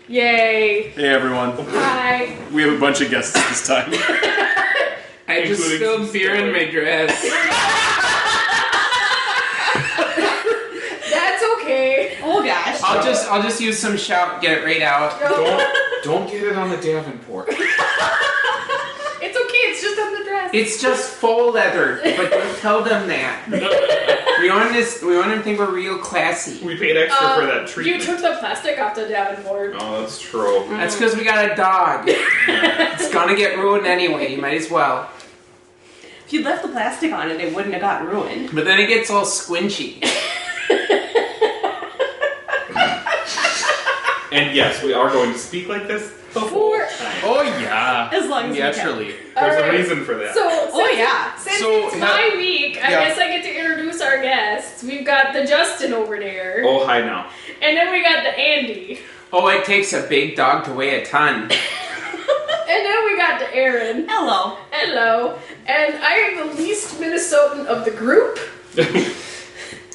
Yay. Hey everyone. Hi. We have a bunch of guests this time. I just spilled beer in my dress. That's okay. Oh gosh. I'll just use some shout, get it right out. Don't get it on the Davenport. It's okay, it's just on the dress. It's just faux leather, but don't tell them that. We want them to think we're real classy. We paid extra for that treatment. You took the plastic off the Davenport. Oh, that's true. That's because we got a dog. It's gonna get ruined anyway, you might as well. If you'd left the plastic on it, it wouldn't have gotten ruined. But then it gets all squinchy. And yes, we are going to speak like this the whole time. Oh yeah. As long as we can. naturally. There's Alright. a reason for that. Since So, it's my week, I guess I get to introduce our guests. We've got the Justin over there. Oh, hi now. And then we got the Andy. Oh, it takes a big dog to weigh a ton. And then we got the Aaron. Hello. Hello. And I am the least Minnesotan of the group.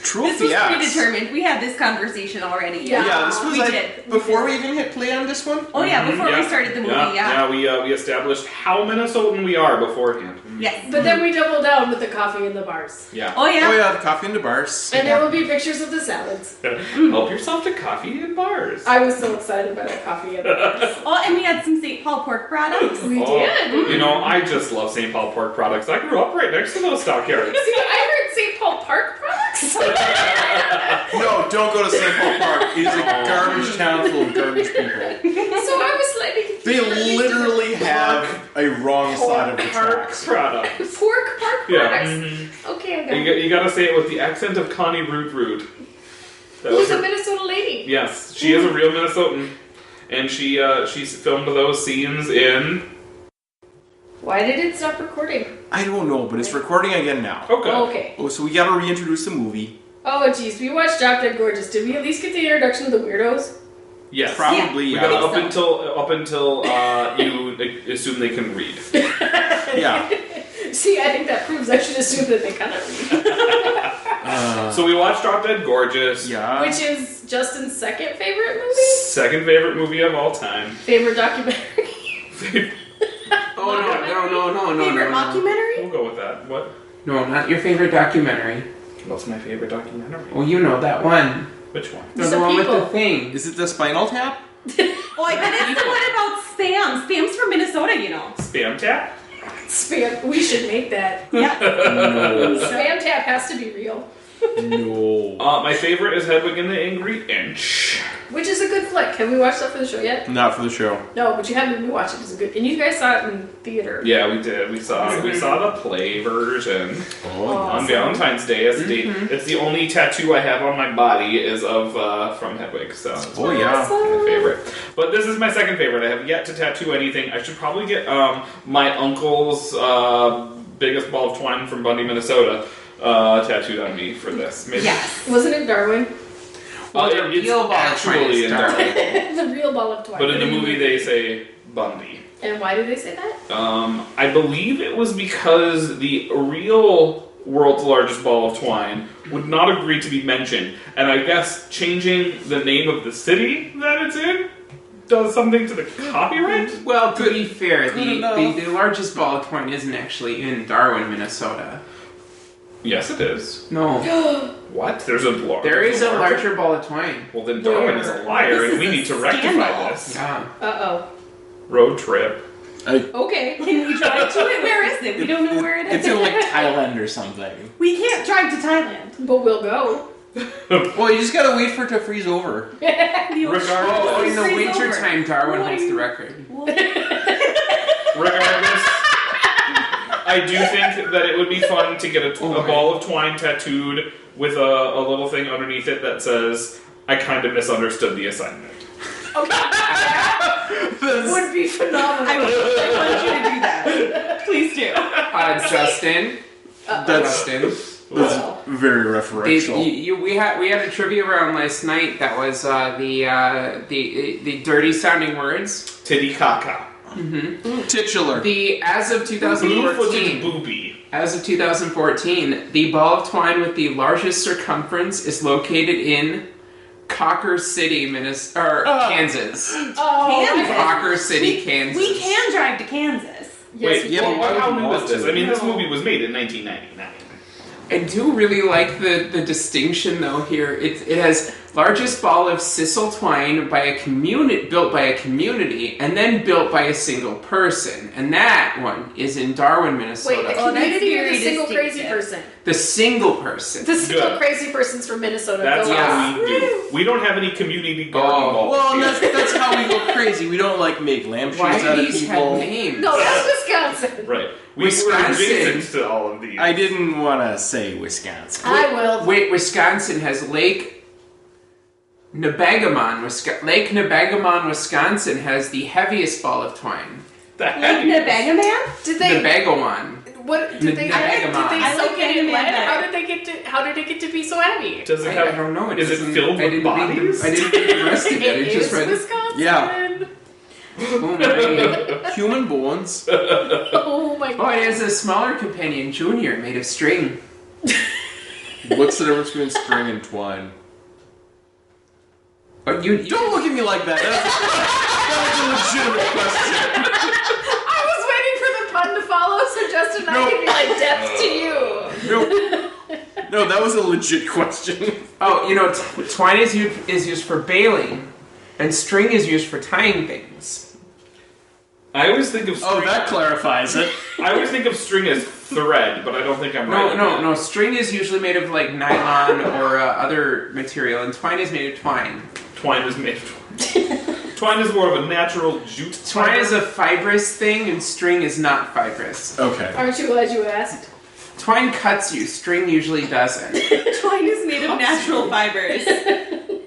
Truth, This was yes. predetermined. We had this conversation already. Yeah. Yeah, this was We like did. before we even hit play on this one. Oh yeah, before we started the movie, yeah. we established how Minnesotan we are beforehand. Yes. But then we double down with the coffee and the bars. Yeah. Oh yeah. Oh yeah, the coffee and the bars. And there will be pictures of the salads. Help yourself to coffee and bars. I was so excited by the coffee and the bars. Oh, and we had some St. Paul pork products. We Oh, did. You know, I just love St. Paul pork products. I grew up right next to those stockyards. See, I heard St. Paul Park products. No, don't go to St. Paul Park. It is a garbage town full of garbage people. So I was slightly confused. They literally have a wrong side of the Pork tracks. products. Pork Park Yeah. products. Mhm. Okay, I got it. You gotta say it with the accent of Connie Root. That Who's was a her- Minnesota lady? Yes, she is a real Minnesotan, and she's filmed those scenes in. Why did it stop recording? I don't know, but it's recording again now. Okay. Okay. Oh, so we gotta reintroduce the movie. Oh, jeez. We watched Drop Dead Gorgeous. Did we at least get the introduction of the weirdos? Yes. Probably, We yeah. got I think up until you assume they can read. Yeah. See, I think that proves I should assume that they kind of read. So we watched Drop Dead Gorgeous. Yeah. Which is Justin's second favorite movie? Second favorite movie of all time. Favorite documentary? Oh no. Favorite mockumentary? We'll go with that. What? No, not your favorite documentary. What's my favorite documentary? Oh, you know that one. Which one? No, It's the the one with people. the thing. Is it the Spinal Tap? Oh, I bet it's the one about Spam. Spam's from Minnesota, you know. Spam Tap? Spam. We should make that. Yeah. No. Spam Tap has to be real. No. My favorite is Hedwig and the Angry Inch. Which is a good flick. Have we watched that for the show yet? Not for the show. No, but you haven't been watching it. It's a good. And you guys saw it in theater. Yeah, we did. We saw the play version Oh, on Valentine's Day as a date. It's the only tattoo I have on my body is of from Hedwig. So it's Oh, yeah. my favorite. But this is my second favorite. I have yet to tattoo anything. I should probably get my uncle's biggest ball of twine from Bundy, Minnesota, tattooed on me for this. Maybe. Yes. Wasn't it Darwin? Well, the It's real ball of twine actually is in Darwin. Darwin. The real ball of twine. But in the movie they say Bundy. And why did they say that? I believe it was because the real world's largest ball of twine would not agree to be mentioned. And I guess changing the name of the city that it's in does something to the copyright? Well, to be fair, the enough. largest ball of twine isn't actually in Darwin, Minnesota. Yes, it is. No. What? There's a There is a larger ball of twine. Well, then Darwin is a liar, This and we is a need to rectify scandal. this. Yeah. Uh-oh. Road trip. Okay. Can we drive to it? Where is it? We don't know where it is. It's in like Thailand or something. We can't drive to Thailand. But we'll go. Well, you just gotta wait for it to freeze over. The ocean Regardless- Oh, in the freeze winter over. time, Darwin holds the record. Regardless, I do think that it would be fun to get a ball of twine tattooed with a little thing underneath it that says, I kind of misunderstood the assignment. Okay. Would be phenomenal. I want you to do that. Please do. Justin. Justin. That's very referential. We had a trivia round last night that was the dirty sounding words. Titicaca. Titular. As of 2014, booby. As of 2014, the ball of twine with the largest circumference is located in Cocker City, Kansas. Oh, Kansas. Cocker City, Kansas. We can drive to Kansas. Wait, yeah, but why how would you new want is this? to? I mean, this movie was made in 1999. I do really like the distinction though here. It has largest ball of sisal twine by a built by a community and then built by a single person. And that one is in Darwin, Minnesota. Wait, the Oh, that's community or the very single crazy distinctive. person? The single person. The single Good. crazy person's from Minnesota. That's Go how on. we do. We don't have any community garden Oh. balls. Well, and here. that's how we go crazy. We don't like make lampshades Why out do of these people. have names? No, that's Wisconsin. Right. We were Wisconsin. adjacent to all of these. I didn't want to say Wisconsin. I will. Wait, Wisconsin has Lake Nebagamon. Lake Nebagamon, Wisconsin has the heaviest ball of twine. The Like heck? Nebagamon? Did they? Nebagamon. What did they? Nebagamon. Did they I like soak it in Nebagamon lead? better. How did it get to be so heavy? Does it I have? don't know. Is it doesn't- filled I with didn't read bodies? I didn't read the rest of it. It I just is read. Wisconsin. Yeah. Oh my. Human bones. Oh my Oh, god. it has a smaller companion, Junior, made of string. What's the difference between string and twine? But you Don't look at me like that. That's a legitimate question. I was waiting for the pun to follow so Justin and I could be like death to you. No, that was a legit question. Oh, you know, twine is used for baling, and string is used for tying things. I always think of string. Oh, that clarifies it. I always think of string as thread, but I don't think I'm right. No. String is usually made of like nylon or other material, and twine is made of twine. Twine is made of twine. Twine is more of a natural jute. Twine is a fibrous thing, and string is not fibrous. Okay. Aren't you glad you asked? Twine cuts you, string usually doesn't. Twine is made of natural fibers.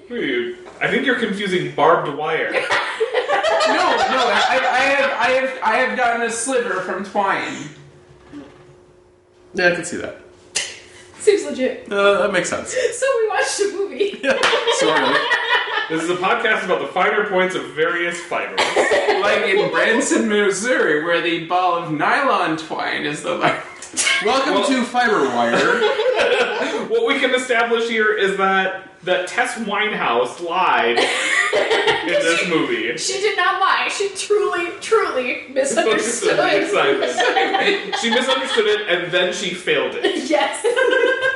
Weird. I think you're confusing barbed wire. No, I have gotten a sliver from twine. Yeah, I can see that. Seems legit. That makes sense. So we watched a movie. Sort of. This is a podcast about the finer points of various fibers. Like in Branson, Missouri, where the ball of nylon twine is the largest. Welcome to Fiber Wire. What we can establish here is that Tess Winehouse lied in this movie. She did not lie. She truly misunderstood. She misunderstood it and then she failed it. Yes.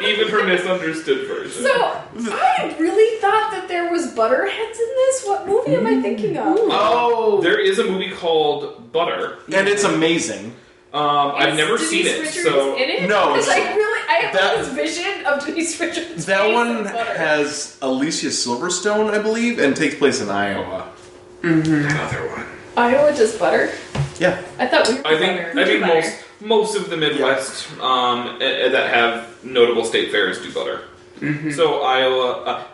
Even her misunderstood version. So I really thought that there was butterheads in this. What movie am I thinking of? Oh! There is a movie called Butter. And it's amazing. I've never seen it, Richards so in it? No, Because it's- I have this vision of Denise Richards. That face one in Butter. has Alicia Silverstone, I believe, and takes place in Iowa. another one. Iowa does butter. Yeah. I thought we were I think butter. most of the Midwest that have notable state fairs do butter. So Iowa.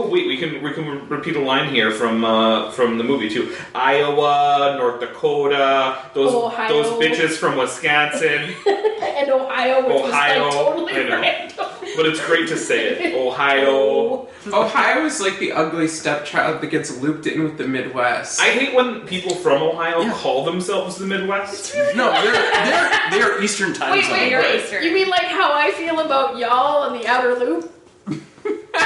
We can repeat a line here from the movie too. Iowa, North Dakota, Ohio. those bitches from Wisconsin, And Ohio, which Ohio, was like totally I know. random. but it's great to say it. Ohio. Ohio is like the ugly stepchild that gets looped in with the Midwest. I hate when people from Ohio Yeah. call themselves the Midwest. No, they're Eastern time Wait, zone. wait, Right. Eastern. you mean like how I feel about y'all and the outer loop?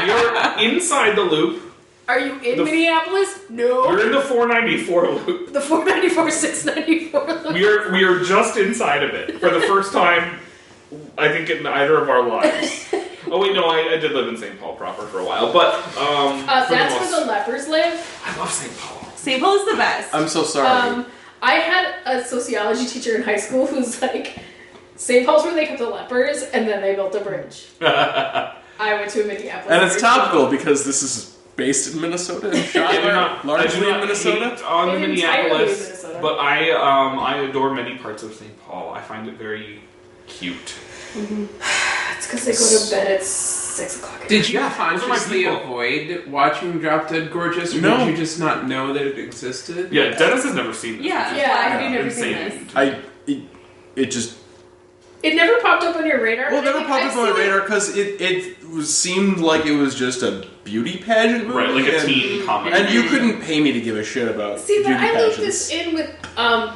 You're inside the loop. Are you in The- Minneapolis? No. We're in the 494 loop. The 494, 694 loop. We are just inside of it for the first time, I think, in either of our lives. Oh wait, no, I did live in St. Paul proper for a while, but That's where the lepers live. I love St. Paul. St. Paul is the best. I'm so sorry. I had a sociology teacher in high school who's like, St. Paul's where they kept the lepers, and then they built a bridge. I went to a Minneapolis. And it's bridge. topical because this is based in Minnesota and shot I do not, largely I do not in Minnesota. hate on It's entirely Minneapolis, Minnesota. but I adore many parts of St. Paul. I find it very cute. It's because they go to bed at 6 o'clock. Did you Yeah, those are my consciously people. avoid watching Drop Dead Gorgeous, or No. did you just not know that it existed? Yeah, Dennis has never seen this. yeah, Yeah. why have you never seen Insane. this? It just It never popped up on your radar. well, it never Like, popped I've up on my seen it- radar because seemed like it was just a beauty pageant movie, Right, like a and, teen comedy. and you couldn't pay me to give a shit about See, but beauty I pageants. looped this in with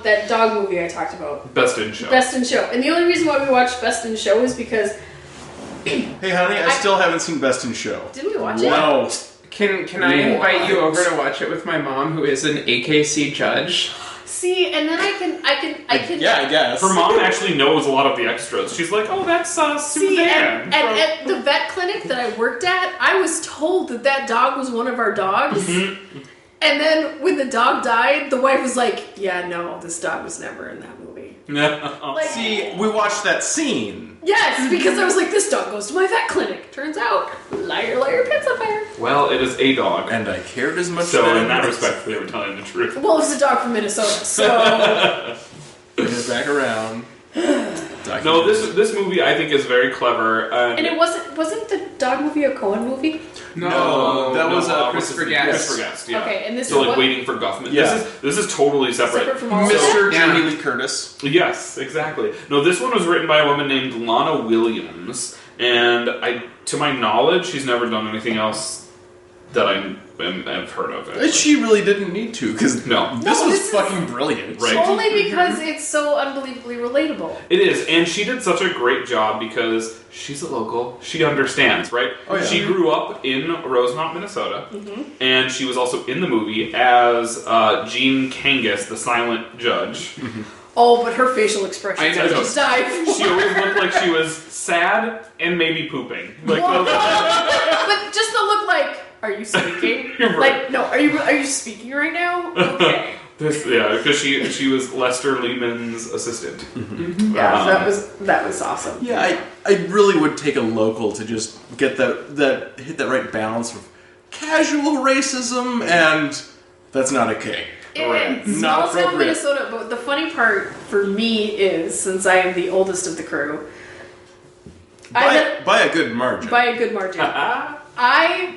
that dog movie I talked about, Best in Show. Best in Show. And the only reason why we watched Best in Show is because Hey, honey, I still haven't seen Best in Show. didn't we watch it? No. Can I invite you over to watch it with my mom, who is an AKC judge? See, and then I can. Yeah, I guess. Her mom actually knows a lot of the extras. She's like, oh, that's See, Suzanne. and at the vet clinic that I worked at, I was told that dog was one of our dogs. Mm-hmm. And then when the dog died, the wife was like, yeah, no, this dog was never in that movie. Like, See, we watched that scene. yes, because I was like, this dog goes to my vet clinic. Turns out, liar, liar, pizza fire. Well, it is a dog. And I cared as much So then in that as- respect, they were telling the truth. Well, it was a dog from Minnesota, so... Bring it back around. No, this movie I think is very clever. And it wasn't the dog movie a Coen movie? No, that was Christopher Christopher Guest. Christopher Guest, yeah. Okay, and this So is like what? Waiting for Guffman. Yeah. This is totally separate. Separate from all of that? Mr. Yeah. Jamie Lee Curtis. Yes, exactly. No, this one was written by a woman named Lana Williams, and to my knowledge, she's never done anything else that I've heard of. And she really didn't need to, because No. this No, was this is- fucking brilliant. Right. Only because it's so unbelievably relatable. It is, and she did such a great job because she's a local. She understands, right? Oh, yeah. She grew up in Rosemont, Minnesota, Mm-hmm. and she was also in the movie as Jean Kangas, the silent judge. Oh, but her facial expressions I know. are just dive. She always looked like she was sad and maybe pooping. Like, But just the look like, are you speaking? You're right. Like, no, are you speaking right now? Okay. because she was Lester Lehman's assistant. Yeah, that was awesome. Yeah, I really would take a local to just get that hit that right balance of casual racism and that's not okay. Right. Small Not town appropriate. Minnesota, but the funny part for me is, since I am the oldest of the crew, By a good margin. by a good margin, I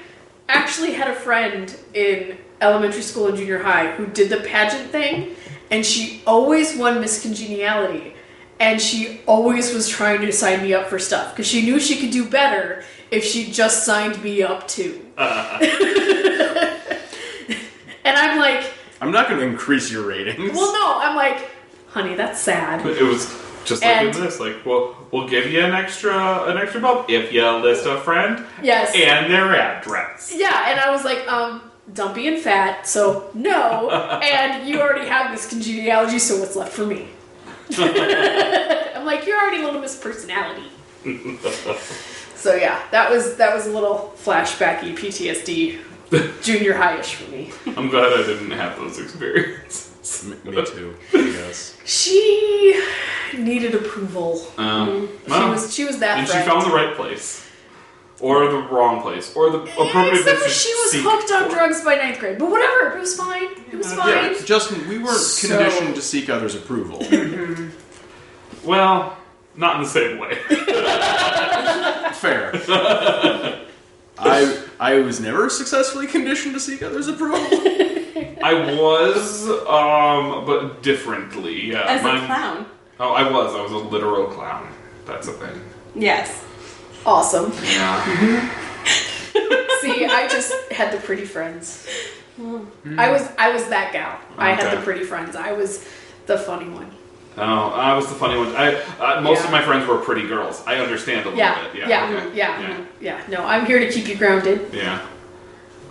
actually had a friend in elementary school and junior high who did the pageant thing, and she always won Miss Congeniality, and she always was trying to sign me up for stuff because she knew she could do better if she just signed me up too. And I'm like, I'm not going to increase your ratings. well, no, I'm like, honey, that's sad. It was just like And- in this, like, well, we'll give you an extra bump if you list a friend Yes. and their address. Yeah, and I was like, dumpy and fat, so no. And you already have Miss Congeniality, so what's left for me? I'm like, you're already Little Miss Personality. So yeah, that was a little flashbacky PTSD, junior high-ish for me. I'm glad I didn't have those experiences. Me too, I guess. She needed approval. Well, She was that and she friend. found the right place. Or the wrong place. Or the appropriate Except for place to she was seek hooked on for. drugs by 9th grade. But whatever, it was fine. It was fine. Yeah, Justin, we weren't So- conditioned to seek others' approval. Well, not in the same way. Fair. I was never successfully conditioned to seek others' approval. I was, but differently. Yeah. As a clown. Oh, I was. I was a literal clown. That's a thing. Yes. Awesome. Yeah. See, I just had the pretty friends. I was that gal. I had Okay. the pretty friends. I was the funny one. Oh, I was the funny one. Most Yeah. of my friends were pretty girls. I understand a little Yeah, bit. yeah. Okay. No, I'm here to keep you grounded. Yeah.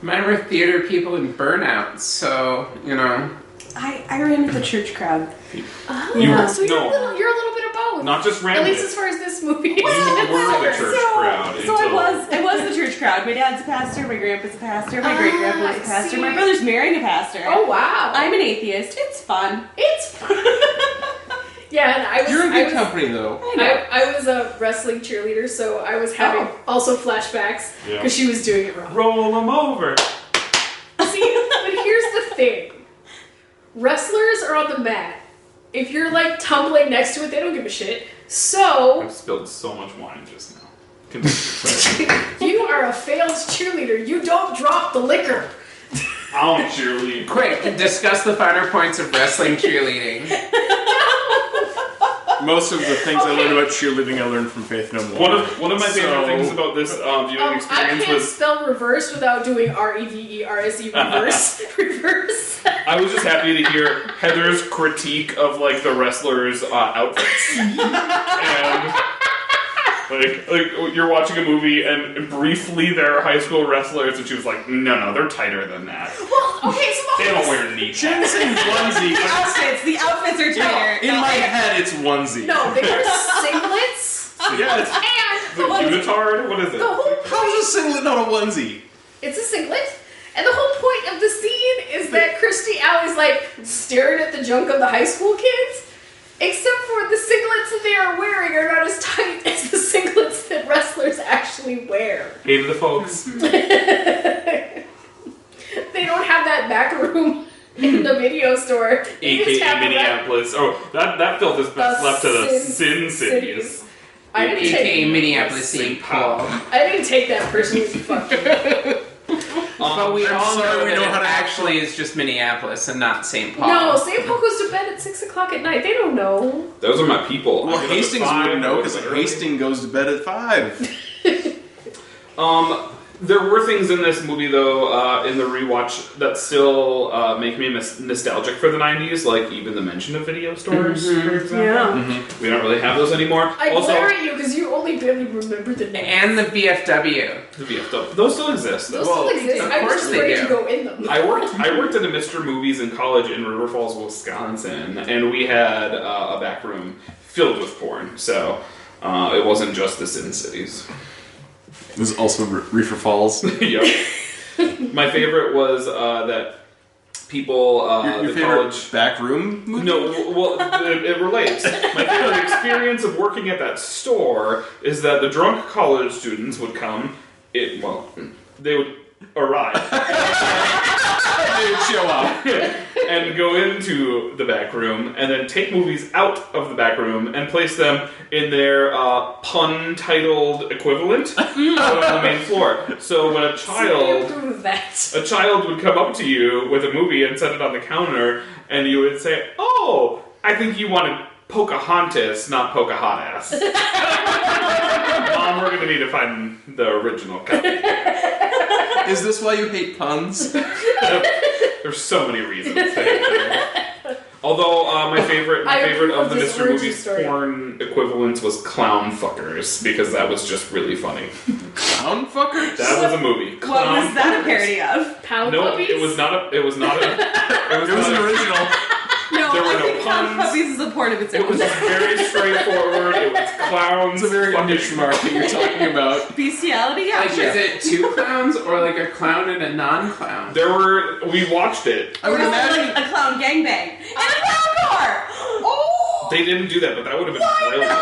Mine were theater people in burnout, so, you know. I ran with the church crowd. Oh, You- so you're, no. you're a little bit of both. Not just At random. least as far as this movie is You were the concerned. church crowd. So I until- was the church crowd. My dad's a pastor, my grandpa's a pastor, my great grandpa was a I pastor, see. my brother's marrying a pastor. Oh wow! I'm an atheist. It's fun. It's yeah, and I was. You're in I good was, company, though. I was a wrestling cheerleader, so I was having also flashbacks Yeah. because she was doing it wrong. Roll them over. See, but here's the thing: wrestlers are on the mat. If you're like tumbling next to it, they don't give a shit. So I've spilled so much wine just now. Continue. you are a failed cheerleader. You don't drop the liquor. I don't cheerlead. Quick, discuss the finer points of wrestling cheerleading. Most of the things I learned about cheerleading, I learned from Faith No More. One of my favorite So- things about this viewing I experience can't was spell reverse without doing REVERSE reverse. Reverse. I was just happy to hear Heather's critique of like the wrestlers' outfits, and Like you're watching a movie and briefly there are high school wrestlers and she was like, no, they're tighter than that. Well, okay, so They don't wear knee She didn't say onesie. The outfits are tighter. In my head, it's onesie. no, they wear singlets Yes. and The unitard? What is it? the whole How is a singlet not a onesie? it's a singlet. And the whole point of the scene is that Kirstie Alley's like staring at the junk of the high school kids, except for the singlets that they are wearing are not as tight as the singlets that wrestlers actually wear. Hey to the folks. They don't have that back room in the video store. They just AKA have the Minneapolis. Oh, that filth is best The left to the Sin Sin Cities. I didn't AKA take Minneapolis St. Paul. I didn't take that personally. Fuck you. But we I'm all sorry, know we that know it how to actually is just Minneapolis and not St. Paul. No, St. Paul goes to bed at 6 o'clock at night. They don't know. Those are my people. Well, I get up at Hastings 5, wouldn't know I because wake up early. Hastings goes to bed at 5. There were things in this movie, though, in the rewatch that still make me nostalgic for the 90s, like even the mention of video stores, for example. Yeah. We don't really have those anymore. I Also, glare at you because you only barely remember the name. And the VFW. the VFW. Those still exist, though. Those Well, still exist. of I'm course just they afraid do. to go in them. I worked at a Mr. Movies in college in River Falls, Wisconsin, and we had a back room filled with porn, so it wasn't just the Sin Cities. This is also Reefer Falls. Yep. My favorite was that people, Your the favorite college... back room movie? No, well, it relates. My favorite experience of working at that store is that the drunk college students would come. They would arrive They would show up. and go into the back room and then take movies out of the back room and place them in their pun-titled equivalent out on the main floor. So when I approve of that. a child would come up to you with a movie and set it on the counter, and you would say, "Oh, I think you wanted Pocahontas, not Pocahontas." Mom, we're gonna need to find the original copy. Is this why you hate puns? There's so many reasons to hate them. Although my favorite I of the approve of this Mr. origin Movies story. porn equivalents was Clown Fuckers, because that was just really funny. Clown fuckers? That was a movie. What Clown was that a Fuckers. parody of? Pound No, puppies? it was not a. It was not a. It was, It was not an a- original. No, There were I no think Clown puns. Puppies is a porn of its It own. was very straightforward. It was clowns. It's a very fucking- niche market you're talking about. Bestiality? Yeah, Like, sure. is it two clowns or like a clown and a non-clown? There were. We watched it. I would Or imagine. like a clown gangbang. And a clown car! Oh! They didn't do that, but that would have been Why brilliant. not?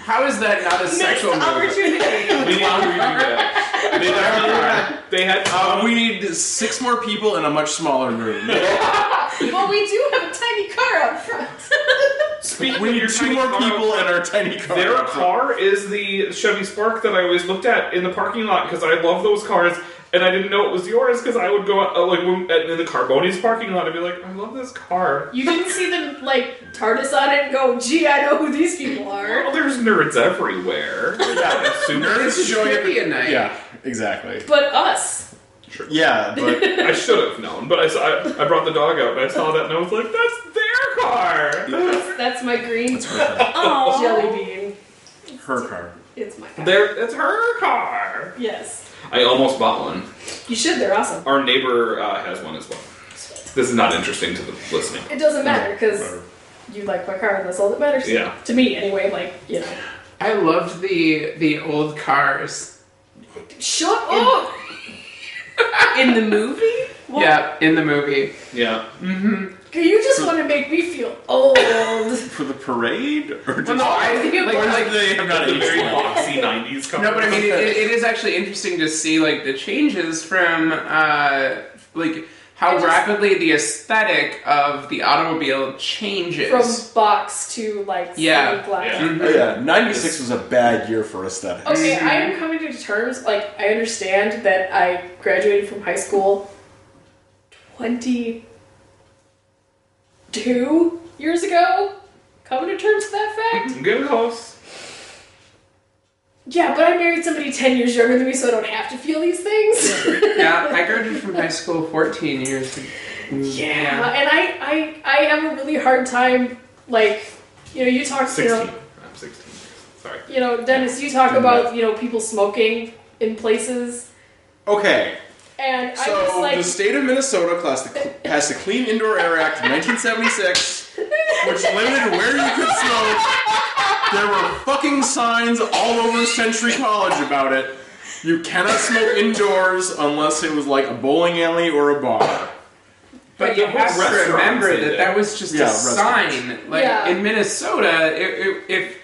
How is that not a Missed sexual movie? opportunity. We need to redo that. They had. We need 6 more people in a much smaller room. Well, we do have a tiny car out front. Speaking We of need your 2 tiny more car, people in our tiny car. Their car is the Chevy Spark that I always looked at in the parking lot because I love those cars, and I didn't know it was yours because I would go in the Carboni's parking lot and be like, I love this car. You didn't see them, like, TARDIS on it and go, gee, I know who these people Well, are. there's nerds everywhere. Yeah, nerds showing up. Trivia night. Yeah, exactly. But us. Yeah, but I should have known, but I brought the dog out and I saw that and I was like, that's their car. That's my green it's her car. Aw. jelly bean. Her car. It's my car. It's her car. Yes. I almost bought one. You should, they're awesome. Our neighbor has one as well. This is not interesting to the listening. It doesn't matter, because Whatever. you like my car, and that's all that matters. Yeah. To me, anyway, like, you know. I loved the old cars. Shut up! In the movie? Yeah, in the movie. Yeah. You just want to make me feel old. For the parade? Or just Well, no, I think it or is like they have not The aged very well? boxy 90s car. no, but I mean, it is actually interesting to see like the changes from like how rapidly the aesthetic of the automobile changes. From box to, like, Yeah. slate glass. Yeah. Oh yeah, 96 was a bad year for aesthetics. Okay, I am coming to terms, like, I understand that I graduated from high school 22 years ago. Coming to terms with that fact. I'm getting close. Yeah, but I married somebody 10 years younger than me, so I don't have to feel these things. Yeah, I graduated from high school 14 years ago. Yeah, and I have a really hard time, like, you know, you talk, 16. you know, I'm 16. Sorry. Dennis, you talk about, people smoking in places. Okay. And I was So like... the state of Minnesota passed the Clean Indoor Air Act in 1976, which limited where you could smoke. There were fucking signs all over Century College about it. You cannot smoke indoors unless it was like a bowling alley or a bar. But you have to remember that was just a sign. Like in Minnesota, if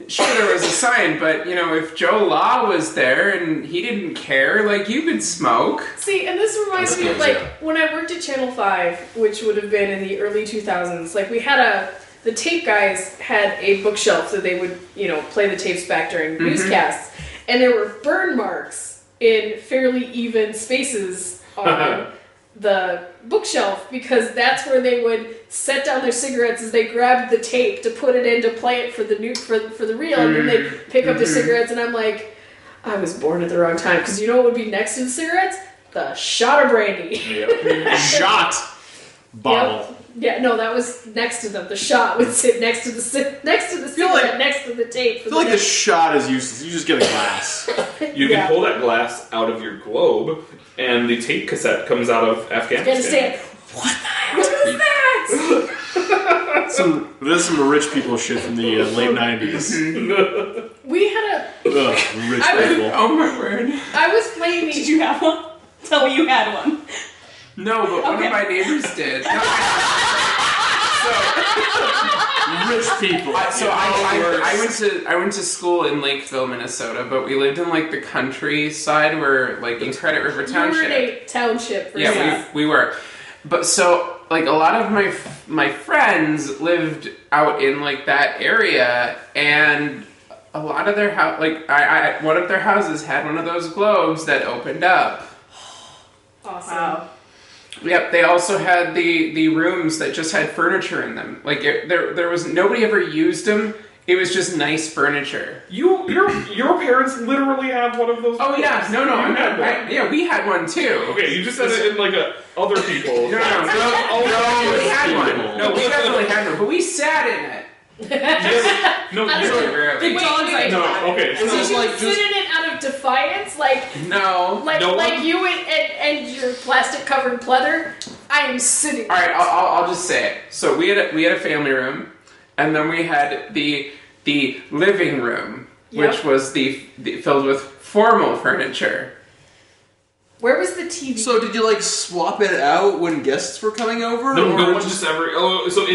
sure there was a sign, but if Joe Law was there and he didn't care, like you could smoke. See, and this reminds me of when I worked at Channel 5, which would have been in the early 2000s. Like we had the tape guys had a bookshelf that they would play the tapes back during newscasts, and there were burn marks in fairly even spaces on the bookshelf because that's where they would set down their cigarettes as they grabbed the tape to put it in to play it for the for the reel, and then they'd pick up their cigarettes, and I'm like, I was born at the wrong time, because you know what would be next to the cigarettes? The shot of brandy. Yep. Shot bottle. Yep. Yeah, no, that was next to them. The shot would sit next to the cigarette, next to the tape. I feel like the shot is useless. You just get a glass. You can pull that glass out of your globe, and the tape cassette comes out of Afghanistan. What the hell is that? There's some rich people shit from the late 90s. We had rich people. Oh my word. I was playing these... Did you have one? Tell me you had one. No, but one of my neighbors did. No, rich people. I went to school in Lakeville, Minnesota, but we lived in like the countryside where in Credit River Township. You were in a township. We were. But so a lot of my friends lived out in that area, and a lot of their one of their houses had one of those globes that opened up. Awesome. Wow. Yep, they also had the rooms that just had furniture in them. There was nobody ever used them. It was just nice furniture. Your parents literally have one of those. Oh yeah, no, we had one too. Okay, you just said it in other people. No, we had one. No, we definitely had one, but we sat in it. No, rarely. The dogs I No, okay. Did you sit in it out of defiance? No. Like you and your plastic covered pleather? I am sitting. All right, I'll just say it. So we had a family room, and then we had the living room, which was the filled with formal furniture. Where was the TV? So did you swap it out when guests were coming over? No one just ever. Oh, so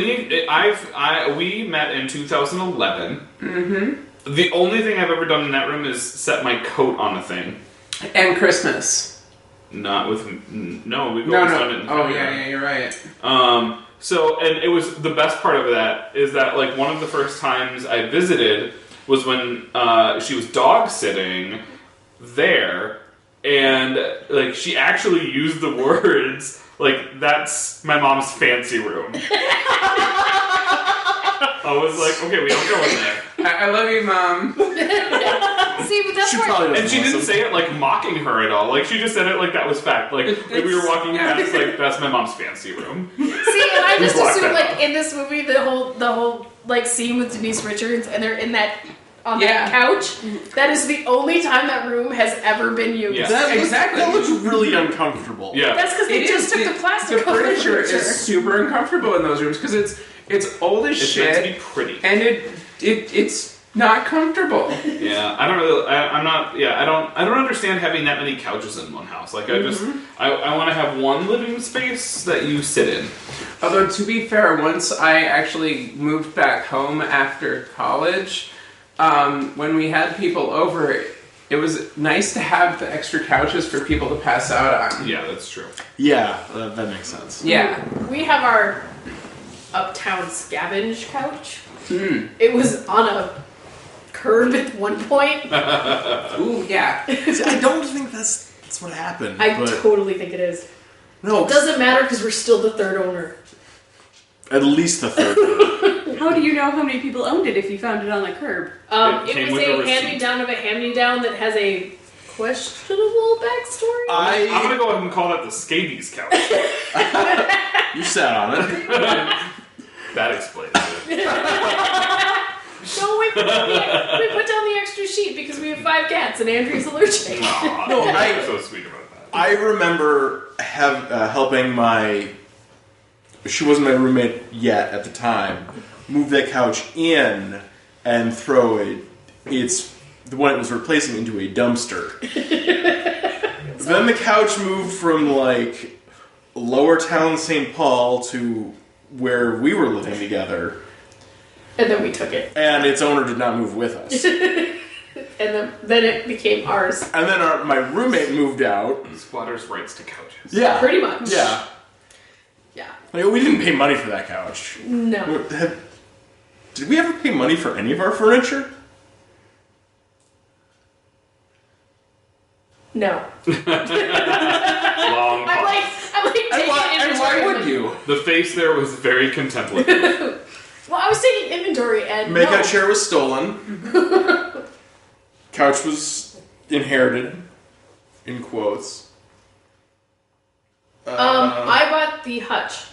we met in 2011. Mm-hmm. The only thing I've ever done in that room is set my coat on a thing. And Christmas. Not with no. We've No. always done it in Oh February. yeah, you're right. So, and it was the best part of that is that one of the first times I visited was when she was dog sitting there, and she actually used the words that's my mom's fancy room. I was like, okay, we don't go in there. I love you, Mom. See, but that's why. And she didn't say it mocking her at all. She just said it that was fact. We were walking past, that's my mom's fancy room. See, and I just Block assumed that out. in this movie the whole scene with Denise Richards and they're in that that couch. That is the only time that room has ever been used. Yeah. That looks really uncomfortable. Yeah. That's because they just took the plastic off the furniture is super uncomfortable in those rooms because it's old as It's shit. meant to be pretty. And it's not comfortable. Yeah, I don't really. I'm not. Yeah, I don't understand having that many couches in one house. I just. I want to have one living space that you sit in. Although to be fair, once I actually moved back home after college, when we had people over, it was nice to have the extra couches for people to pass out on. Yeah, that's true. Yeah, that makes sense. Yeah. We have our uptown scavenge couch. It was on a curb at one point. Ooh, yeah. See, I don't think that's what happened. I totally think it is. No, It doesn't matter because we're still the third owner. At least the third. How do you know how many people owned it if you found it on the curb? It It came was with a a receipt. hand-me-down of a hand-me-down that has a questionable backstory. I'm gonna go ahead and call that the scabies couch. You sat on it. That explains it. No, we put down the extra sheet because we have 5 cats and Andrew's allergic. Aw, No, you're so sweet about that. I remember helping she wasn't my roommate yet at the time, move that couch in and throw the one it was replacing into a dumpster. Then the couch moved from like lower town St. Paul to where we were living together. And then we took it. And its owner did not move with us. And then it became ours. And then my roommate moved out. Squatters' rights to couches. Yeah. Pretty much. Yeah. Yeah. Like, we didn't pay money for that couch. No. Did we ever pay money for any of our furniture? No. Long I'm like taking And inventory. why would you? The face there was very contemplative. Well, I was taking inventory and Makeout chair was stolen. Couch was inherited. In quotes. I bought the hutch.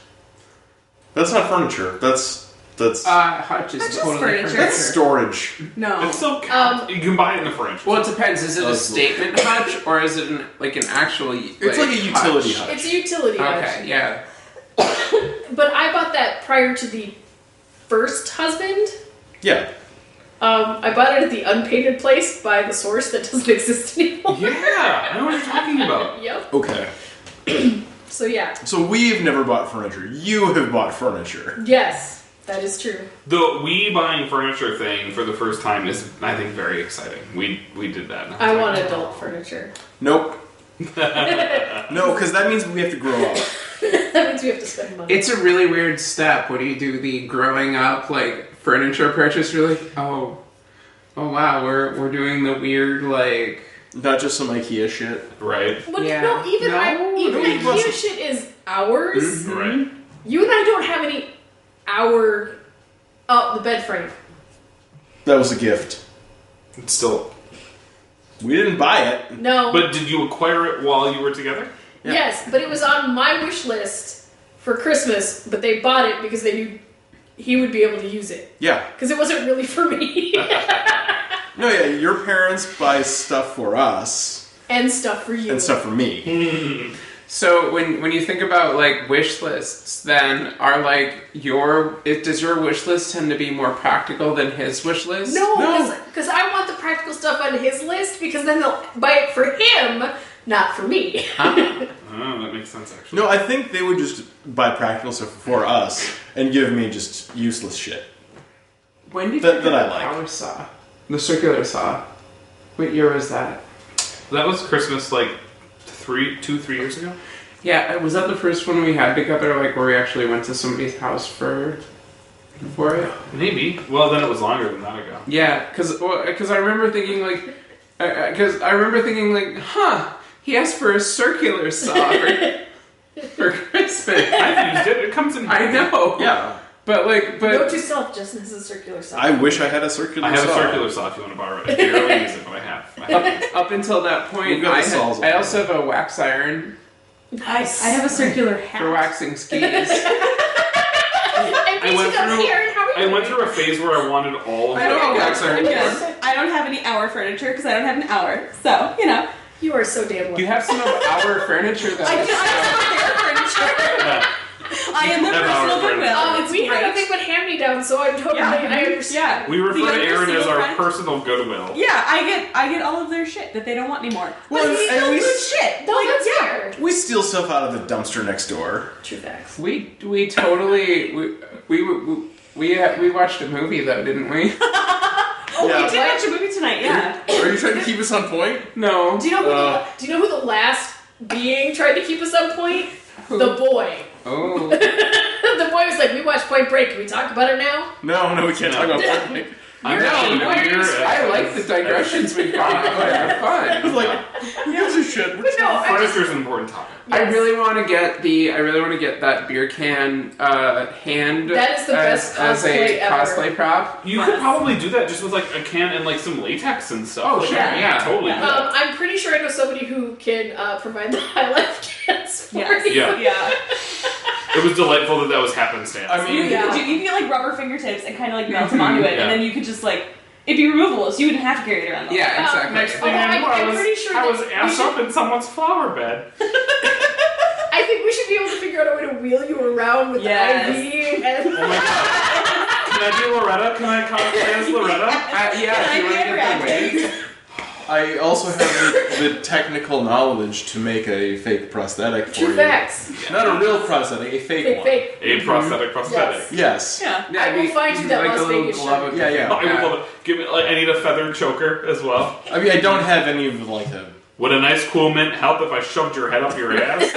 That's not furniture. That's Hutch is That's just totally furniture. furniture. that's storage. No. It still counts. You can buy it in the furniture. Well, it depends. Is it a Oh, statement hutch or is it an actual? It's like a utility hutch. It's a utility hutch. Okay, yeah. But I bought that prior to the first husband. Yeah. I bought it at the unpainted place by the source that doesn't exist anymore. Yeah, I know what you're talking about. Yep. Okay. So yeah. So we've never bought furniture. You have bought furniture. Yes, that is true. The we buying furniture thing for the first time is, I think, very exciting. We did that. I want adult furniture. Nope. No, because that means we have to grow up. That means we have to spend money. It's a really weird step. What do you do? The growing up furniture purchase? You're like, oh wow, we're doing the weird Not just some IKEA shit. Right. But Yeah. no, even No, IKEA wasn't. shit is ours. Mm-hmm. Right. You and I don't have any the bed frame. That was a gift. It's still. We didn't buy it. No. But did you acquire it while you were together? Yeah. Yes, but it was on my wish list for Christmas, but they bought it because they knew he would be able to use it. Yeah. Because it wasn't really for me. No, yeah, your parents buy stuff for us And stuff for you. and stuff for me. So when you think about wish lists, then are does your wish list tend to be more practical than his wish list? No, No. because I want the practical stuff on his list because then they'll buy it for him, not for me. Huh? Oh, that makes sense, actually. No, I think they would just buy practical stuff for us and give me just useless shit. When did That- you that get I the like. power saw? The circular saw. What year was that? That was Christmas 3 years ago? Yeah, was that the first one we had together, where we actually went to somebody's house for it? Maybe. Well, then it was longer than that ago. Yeah, because I remember thinking huh, he asked for a circular saw for Christmas. I've used it. It comes in. I know. Yeah. But Note to self, Justin has a circular saw. I wish I had a circular I have saw. a circular saw if you want to borrow it. I barely use it, but I have. up until that point, We've got the saws I on. also have a wax iron Nice. I have a circular hat. for waxing skis. And I went Karen, how are you I went doing? through a phase where I wanted all of I don't the know wax iron. Yes. I don't have any hour furniture because I don't have an hour. So, You are so damn lucky. You have some of our furniture I have their furniture. I am their Have our personal furniture. goodwill. It's we have great. nothing but hand-me-down, so I'm totally, Yeah. I understand. Yeah. We refer The to other Aaron as single our friend- personal goodwill. Yeah, I get all of their shit that they don't want anymore. Well, But it's and still we- good shit. No, that's fair. We steal stuff out of the dumpster next door. True facts. We totally we watched a movie though, didn't we? Oh, Yeah. we did watch a movie tonight, yeah. Are you trying to keep us on point? No. Do you know who the last being tried to keep us on point? The boy. Oh. The boy was like, we watched Point Break. Can we talk about it now? No, we can't talk about that. I'm You're actually right. weird. I like the digressions we've got. They're fun. I was like, who gives a shit? But no, I just, Furniture's an important topic. I Yes. really want to get that beer can hand That is the best as a cosplay ever. cosplay prop. You could probably do that just with a can and some latex and stuff. Oh, sure, yeah. Totally. do that. I'm pretty sure I know somebody who can provide the high life cans for Yes. you. Yeah. Yeah. it was delightful that was happenstance. I mean, You could get like rubber fingertips and kind of like melt them onto it, and then you could just like it'd be removable, so you wouldn't have to carry it around. Yeah, exactly. Next thing Although I knew, I'm pretty sure I was that ass up in someone's flower bed. I think we should be able to figure out a way to wheel you around with Yes. the IV. And Oh my god. Can I be Loretta? Can I cosplay as Loretta? Yeah, if you want to get the wig. I also have the technical knowledge to make a fake prosthetic for True you. facts. Not a real prosthetic, a fake one. Fake. A prosthetic prosthetic. Yes. Yes. Yeah. I will find you that like Las a little Vegas glove shirt. of Yeah, yeah. I would love it. Give me, I need a feathered choker as well. I mean, I don't have any of like the. Would a nice cool mint help if I shoved your head up your ass?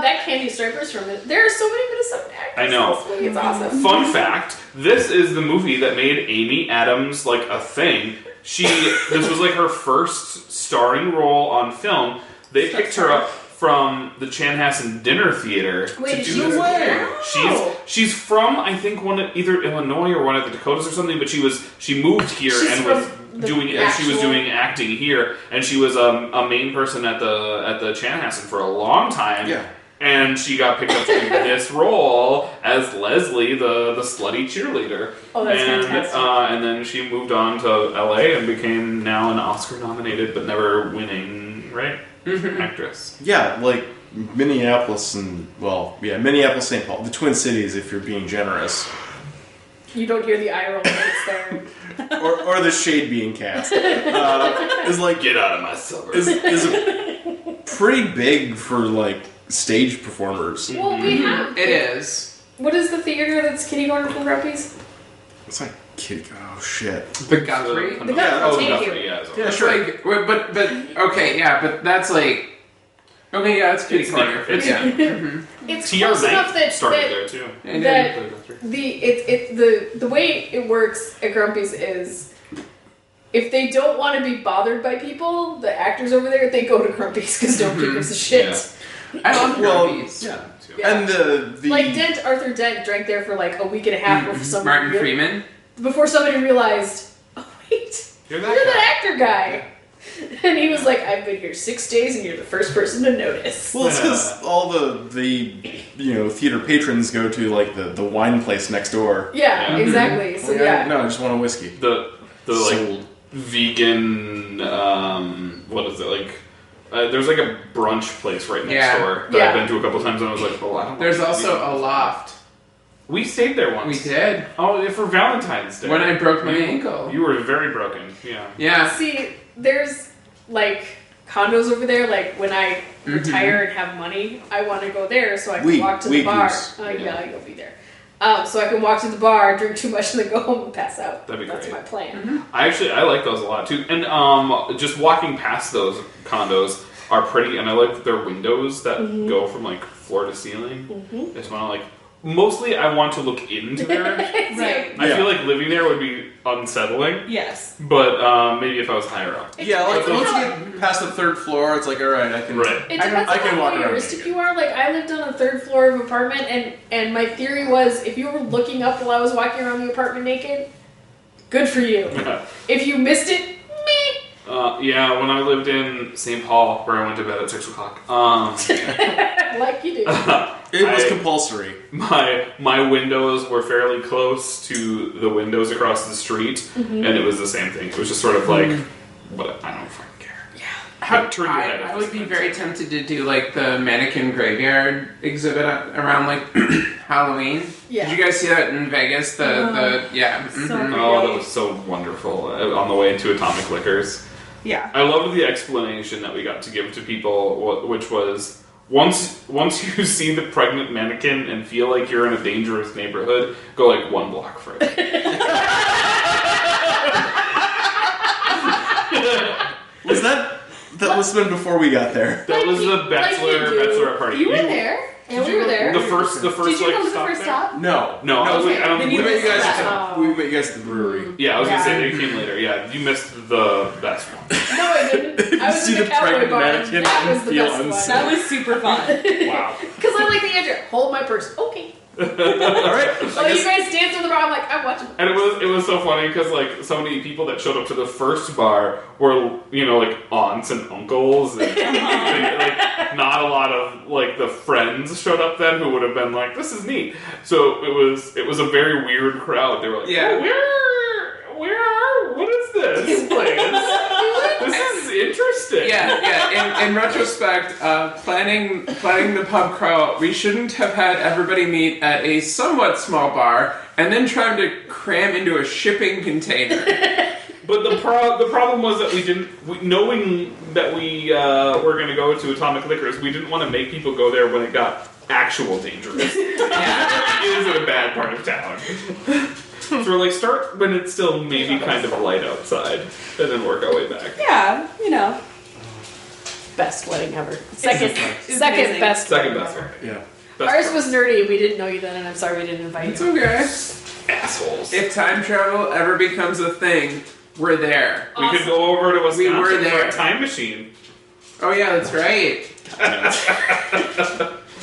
That Candy Stripers from it. There are so many Minnesotan actors. I know. This movie. It's awesome. Fun fact, this is the movie that made Amy Adams like a thing. This was like her first starring role on film. They picked her up from the Chanhassen Dinner Theater Wait, to is do she this. Wow. She's from I think either Illinois or one of the Dakotas or something, but she moved here She's and from was the doing actual- acting here, and she was a main person at the Chanhassen for a long time. Yeah. And she got picked up to do this role as Leslie, the slutty cheerleader. Oh, that's and, fantastic. And then she moved on to LA and became now an Oscar-nominated but never winning, right? Actress. Yeah, like Minneapolis and, well, yeah, Minneapolis, St. Paul. The Twin Cities, if you're being generous. You don't hear the eye roll when it's there. Or the shade being cast. Is like, Get out of my suburb. is pretty big for, like, stage performers. Well, we have. It is. What is the theater that's kitty corner from Grumpy's? It's like, oh shit. The Guthrie. The Yeah, Guthrie, oh, thank Guthrie, you. yeah. Yeah, It's sure. like, but okay, yeah, but that's like, okay, yeah, it's kitty It's corner. near. It's yeah. It's T.R. close enough Knight that, started that there too. And That- then Guthrie. the way it works at Grumpy's is if they don't want to be bothered by people, the actors over there, they go to Grumpy's because nobody gives a shit. Yeah. I love Well, Grumpy's. yeah. Yeah. And the Like Arthur Dent drank there for like a week and a half before somebody Martin Freeman. before somebody realized, oh wait, You're you're that actor guy. And he was like, I've been here 6 days and you're the first person to notice. well, it's because all the theater patrons go to like the wine place next door. Yeah, Yeah. exactly. So Like, yeah. no, I just want a whiskey. The like Sold. vegan what is it like? There's like a brunch place right next Yeah. door that Yeah. I've been to a couple times, and I was like, oh, I don't. There's want also vegan. a loft. We stayed there once. We did. Oh, yeah, for Valentine's Day. When I broke my ankle. You were very broken. Yeah. Yeah. See, there's like condos over there. Like when I retire and have money, I want to go there so I can walk to the bar. goose. Yeah, you'll be there. So I can walk to the bar, drink too much, and then go home and pass out. That'd be That's great. my plan. I like those a lot too. And just walking past those condos are pretty, and I like that their windows that go from like floor to ceiling. I just want to like. Mostly, I want to look into there. Right. I Yeah. feel like living there would be unsettling, Yes. but maybe if I was higher up. Yeah, like depends once on you get past the third floor, it's like, all right, I can. Right. It depends I can on walk how around voyeuristic naked. you are. Like I lived on a third floor of an apartment, and my theory was if you were looking up while I was walking around the apartment naked, good for you. If you missed it, meh. Yeah, when I lived in St. Paul, where I went to bed at 6 o'clock, Like you do. It was I- compulsory. my windows were fairly close to the windows across the street, and it was the same thing. It was just sort of like, but I don't fucking care. How, Turn your head I if would it's be nice. very tempted to do like the mannequin graveyard exhibit around like Halloween. Yeah. Did you guys see that in Vegas? The yeah. So mhm. Oh, that was so wonderful on the way into Atomic Liquors. Yeah. I loved the explanation that we got to give to people, which was once you see the pregnant mannequin and feel like you're in a dangerous neighborhood, go like 1 block further. Was that must have been before we got there? That was the bachelorette party. You were there, and we were there. The first Did you like come to the stop first there? stop? No, No, I was Okay. I don't. Then We you met you guys. Oh. We met you guys at the brewery. Yeah, I was gonna say Yeah. they came later. Yeah, you missed the best one. No, I didn't. I was See in the the cowboy pregnant bar. mannequin That and was the feel best unsafe. one. That was super fun. Wow. Because I like the answer. Hold my purse. Okay. All right. Oh, you guys danced on the bar. I'm like, I'm watching. And it was so funny because like so many people that showed up to the first bar were like aunts and uncles and like not a lot lot of like the friends showed up then who would have been like, "This is neat." So it was a very weird crowd. They were like, what is this place? This is interesting. Yeah. In retrospect, planning the pub crawl, we shouldn't have had everybody meet at a somewhat small bar and then trying to cram into a shipping container. But the problem was that knowing that we were going to go to Atomic Liquors, we didn't want to make people go there when it got actual dangerous. It is in a bad part of town. So we're like, start when it's still maybe kind of light outside, and then work our way back. Yeah, Best wedding ever. Second amazing. best. Second wedding best ever. one. Yeah. Best Ours part. was nerdy. We didn't know you then, and I'm sorry we didn't invite It's you. okay. Assholes. If time travel ever becomes a thing, we're there. We could go over to Wisconsin We were there. for a time machine. Oh yeah, that's right.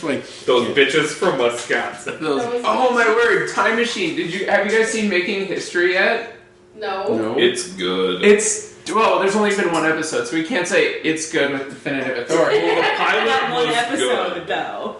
Like Those bitches from Wisconsin. those. Oh my word, time machine. Have you guys seen Making History yet? No. No. It's good. There's only been one episode, so we can't say it's good with definitive authority. Well, the That pilot one was episode, good. though.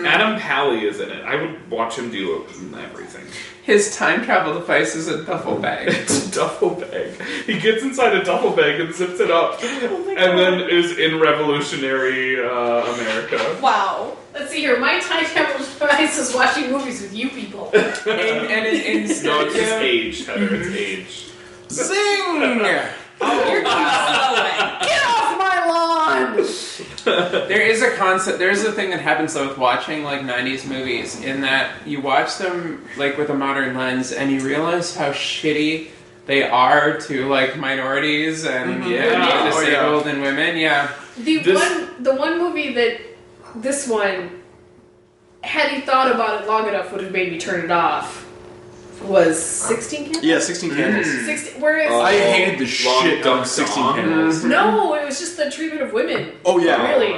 Adam Pally is in it. I would watch him do everything. His time travel device is a duffel bag. It's a duffel bag. He gets inside a duffel bag and zips it up, and then is in revolutionary America. Wow. Let's see here. My time travel device is watching movies with you people. and in No, it's just age, Heather. It's age. Zing! You're going Get off my lawn! There is a concept. There is a thing that happens though with watching like '90s movies, in that you watch them like with a modern lens, and you realize how shitty they are to like minorities and Yeah. disabled and women. Yeah. The one movie that this one, had he thought about it long enough, would have made me turn it off. Was 16 Candles? Yeah, 16 Candles. 16, whereas I hated the Long shit Duck of 16 Song. Candles. no, it was just the treatment of women. Oh yeah. Really?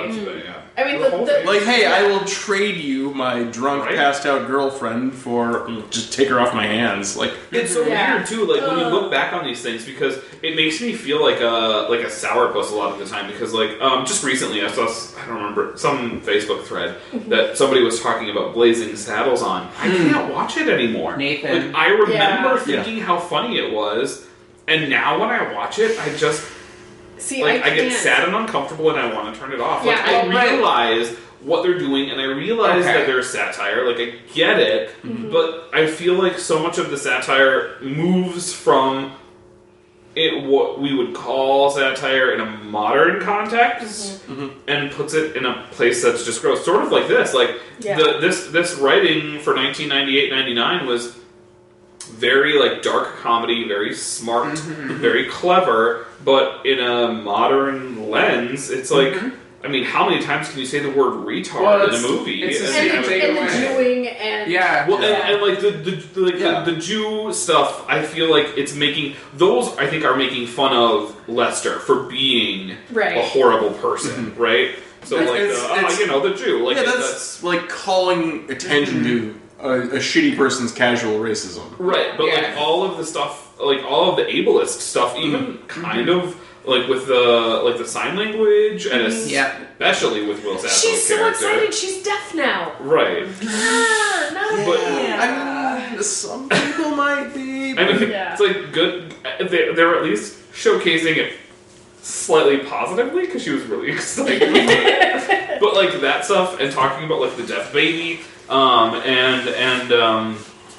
Yeah. I mean, The whole thing. Like, hey, I will trade you my drunk, Right? passed out girlfriend for just take her off my hands. Like, It's so Yeah. weird too, like when you look back on these things, because it makes me feel like a sourpuss a lot of the time. Because just recently I saw I don't remember some Facebook thread that somebody was talking about Blazing Saddles on. I can't watch it anymore. Nathan. Like, I remember Yeah. thinking how funny it was, and now when I watch it, I just See, I get can't. sad and uncomfortable, and I want to turn it off. Yeah, Like I right. realize what they're doing, and I realize Okay. that there's satire. Like I get it, but I feel like so much of the satire moves from what we would call satire in a modern context, and puts it in a place that's just gross. Sort of like this. Like Yeah. this writing for 1998-99 was very like dark comedy, very smart, very clever, but in a modern lens, it's like, I mean, how many times can you say the word retard Well, in a movie? it's a and, Take and the away. Jewing and Yeah. Well, Yeah. and like the Jew stuff, I feel like it's making those. I think are making fun of Lester for being Right. a horrible person, right? So like, It's- the Jew, like yeah, that's like calling attention to a shitty person's casual racism. right. But Yeah. like all of the stuff, like all of the ableist stuff, even kind of like with the sign language, and especially with Will Sasso's she's so character. excited. She's deaf now. Right. No. But I mean, some people might be. I mean, Yeah. it's like good. They're at least showcasing it slightly positively because she was really excited. But like that stuff and talking about like the deaf baby,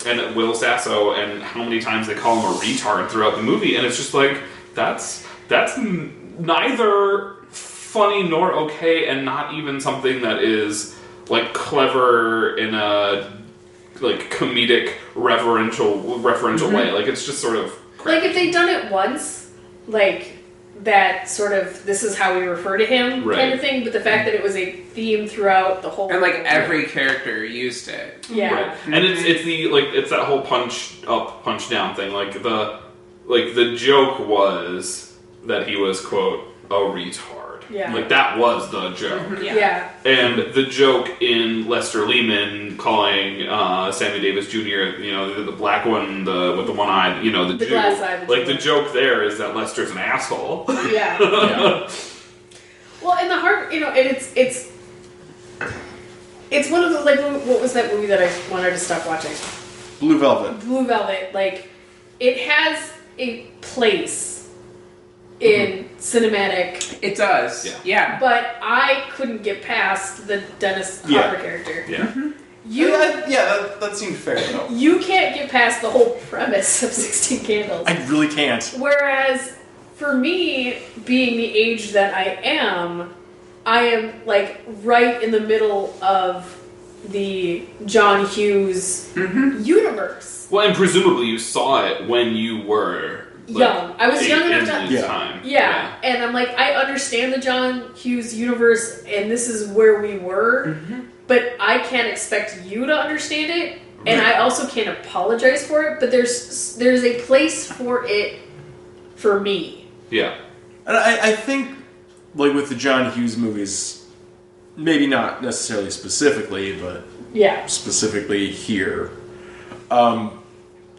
and Will Sasso and how many times they call him a retard throughout the movie, and it's just like that's neither funny nor okay, and not even something that is like clever in a like comedic referential way. Like it's just sort of Like if they'd done it once, like that sort of this is how we refer to him Right. kind of thing, but the fact that it was a theme throughout the whole And like every character used it. yeah. Right. And it's that whole punch up, punch down thing. Like the joke was that he was quote a retard. Yeah. Like that was the joke. Yeah. And the joke in Lester Lehman calling Sammy Davis Jr. The black one, with the one eye, the The Jew. glass eye, the Like Jew. the joke there is that Lester's an asshole. Yeah. Yeah. Well, and the hard, and it's like, what was that movie that I wanted to stop watching? Blue Velvet. Blue Velvet. Like, it has a place in cinematic. It does. Yeah. But I couldn't get past the Dennis Hopper character. Yeah. That seemed fair though. You can't get past the whole premise of 16 Candles. I really can't. Whereas, for me, being the age that I am like right in the middle of the John Hughes universe. Well, and presumably you saw it when you were young. I was young enough to. Time. Yeah, and I'm like, I understand the John Hughes universe, and this is where we were, but I can't expect you to understand it, and I also can't apologize for it. But there's a place for it for me. Yeah. And I think, like with the John Hughes movies, maybe not necessarily specifically, but specifically here,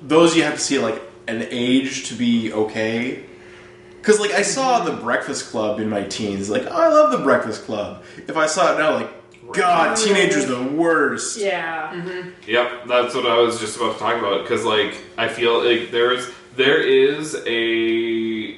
those you have to see at like an age to be okay. Because like I saw The Breakfast Club in my teens, like, oh, I love The Breakfast Club. If I saw it now, like, God, teenagers are the worst. Yeah. Yep, that's what I was just about to talk about. Because like I feel like there is an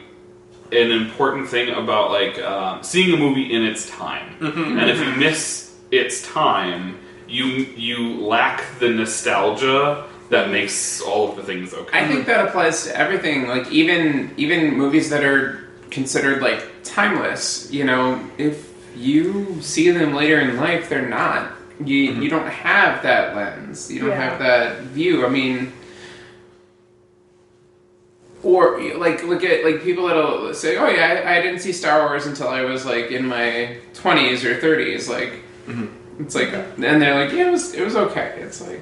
important thing about like seeing a movie in its time, and if you miss its time, you lack the nostalgia that makes all of the things okay. I think that applies to everything. Like even movies that are considered like timeless. You know, if you see them later in life, they're not. You don't have that lens. You don't have that view. I mean. Or like look at like people that'll say, "Oh yeah, I didn't see Star Wars until I was like in my 20s or 30s." Like it's like, and they're like, "Yeah, it was okay." It's like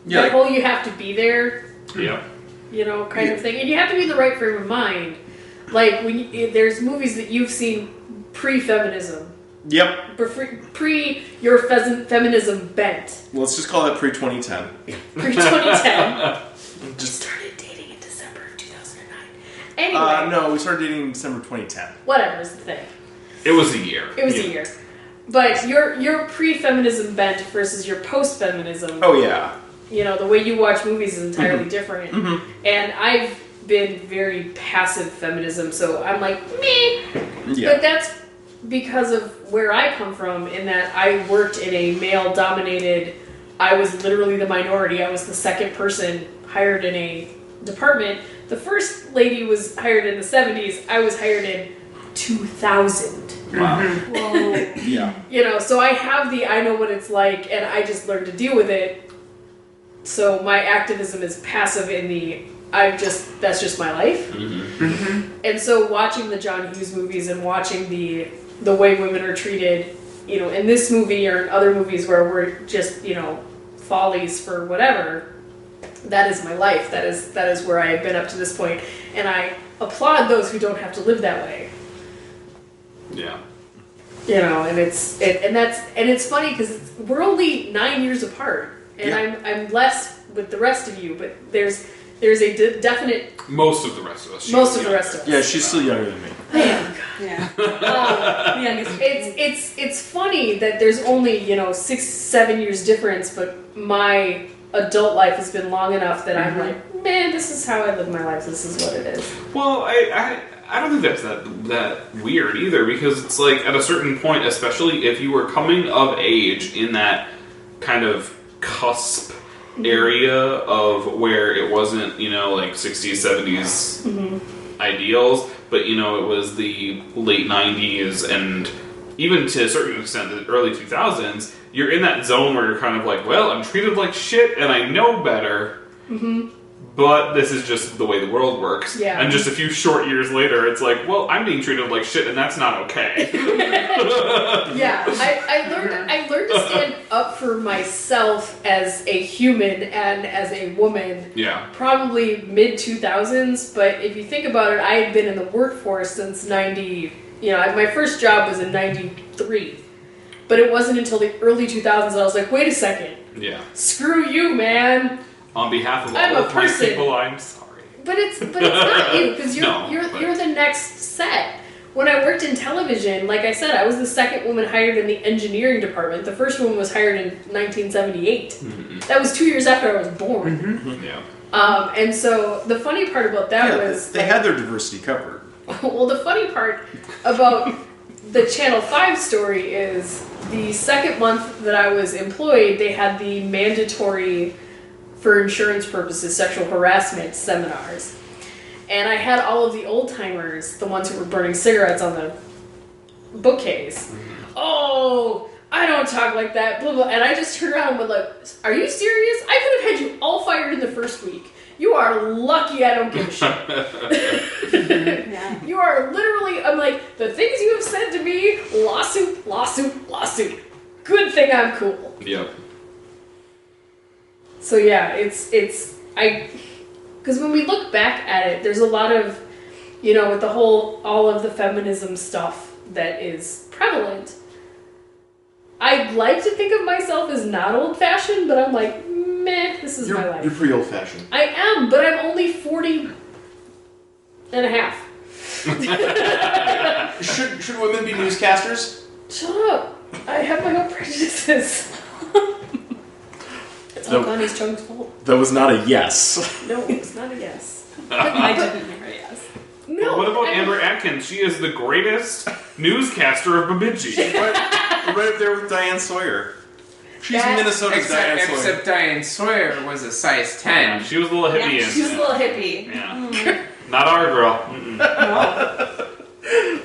the whole you have to be there, you know, kind of thing, and you have to be in the right frame of mind. Like when there's movies that you've seen pre-feminism. Yep. Pre your feminism bent. Let's just call that pre-2010. Pre-2010. Just started dating in December of 2009. Anyway. No, we started dating in December 2010. Whatever is the thing. It was a year. It was a year. But your pre-feminism bent versus your post-feminism. Oh, yeah. You know, the way you watch movies is entirely different. And I've been very passive feminism, so I'm like, meh. Yeah. But that's because of where I come from, in that I worked in a male-dominated... I was literally the minority. I was the second person hired in a department. The first lady was hired in the 70s. I was hired in 2000. Wow. Whoa. Yeah. You know, so I have I know what it's like, and I just learned to deal with it. So my activism is passive that's just my life. And so watching the John Hughes movies and watching the way women are treated, you know, in this movie or in other movies where we're just, you know, follies for whatever, that is my life. That is where I have been up to this point, and I applaud those who don't have to live that way. Yeah. You know, and it's funny because we're only 9 years apart, and I'm less with the rest of you, but there's a definite. Most of the rest of us. Most of the rest of us. Yeah, she's still younger than me. Oh, God. Yeah. It's funny that there's only 6-7 years difference, but my adult life has been long enough that I'm like, man, this is how I live my life. This is what it is. Well, I don't think that's that weird either, because it's like at a certain point, especially if you were coming of age in that kind of cusp area of where it wasn't, like 60s, 70s ideals, but it was the late 90s and even to a certain extent the early 2000s, you're in that zone where you're kind of like, well, I'm treated like shit and I know better, but this is just the way the world works. Yeah. And just a few short years later, it's like, well, I'm being treated like shit and that's not okay. Yeah, I learned to stand up for myself as a human and as a woman. Yeah. Probably mid-2000s, but if you think about it, I had been in the workforce since 90... my first job was in 93. But it wasn't until the early 2000s that I was like, wait a second. Yeah. Screw you, man. On behalf of I'm all a of my person. people, I'm sorry. But it's not you, because you're the next set. when I worked in television, like I said, I was the second woman hired in the engineering department. The first woman was hired in 1978. Mm-hmm. That was 2 years after I was born. Mm-hmm. Yeah. And so the funny part about that was... They had their diversity covered. Well, the funny part about the Channel 5 story is the second month that I was employed, they had the mandatory, for insurance purposes, sexual harassment seminars. And I had all of the old-timers, the ones who were burning cigarettes on the bookcase. Oh, I don't talk like that, blah, blah. And I just turned around and went like, are you serious? I could have had you all fired in the first week. You are lucky I don't give a shit. Yeah. You are literally, I'm like, the things you have said to me, lawsuit, lawsuit, lawsuit. Good thing I'm cool. Yep. So yeah, because when we look back at it, there's a lot of, with the whole, all of the feminism stuff that is prevalent. I'd like to think of myself as not old-fashioned, but I'm like, meh, this is my life. You're pretty old-fashioned. I am, but I'm only 40 and a half. Should women be newscasters? Shut up. I have my own prejudices. It's all Connie's chunks fault. That was not a yes. No, it's not a yes. I didn't hear a yes. No. What about Amber Atkins? She is the greatest newscaster of Bemidji. Right up there with Diane Sawyer. She's Minnesota's Diane Sawyer. Except Diane Sawyer was a size 10. She was a little hippie. Yeah, she was a little hippie. Yeah. Not our girl. Mm-mm.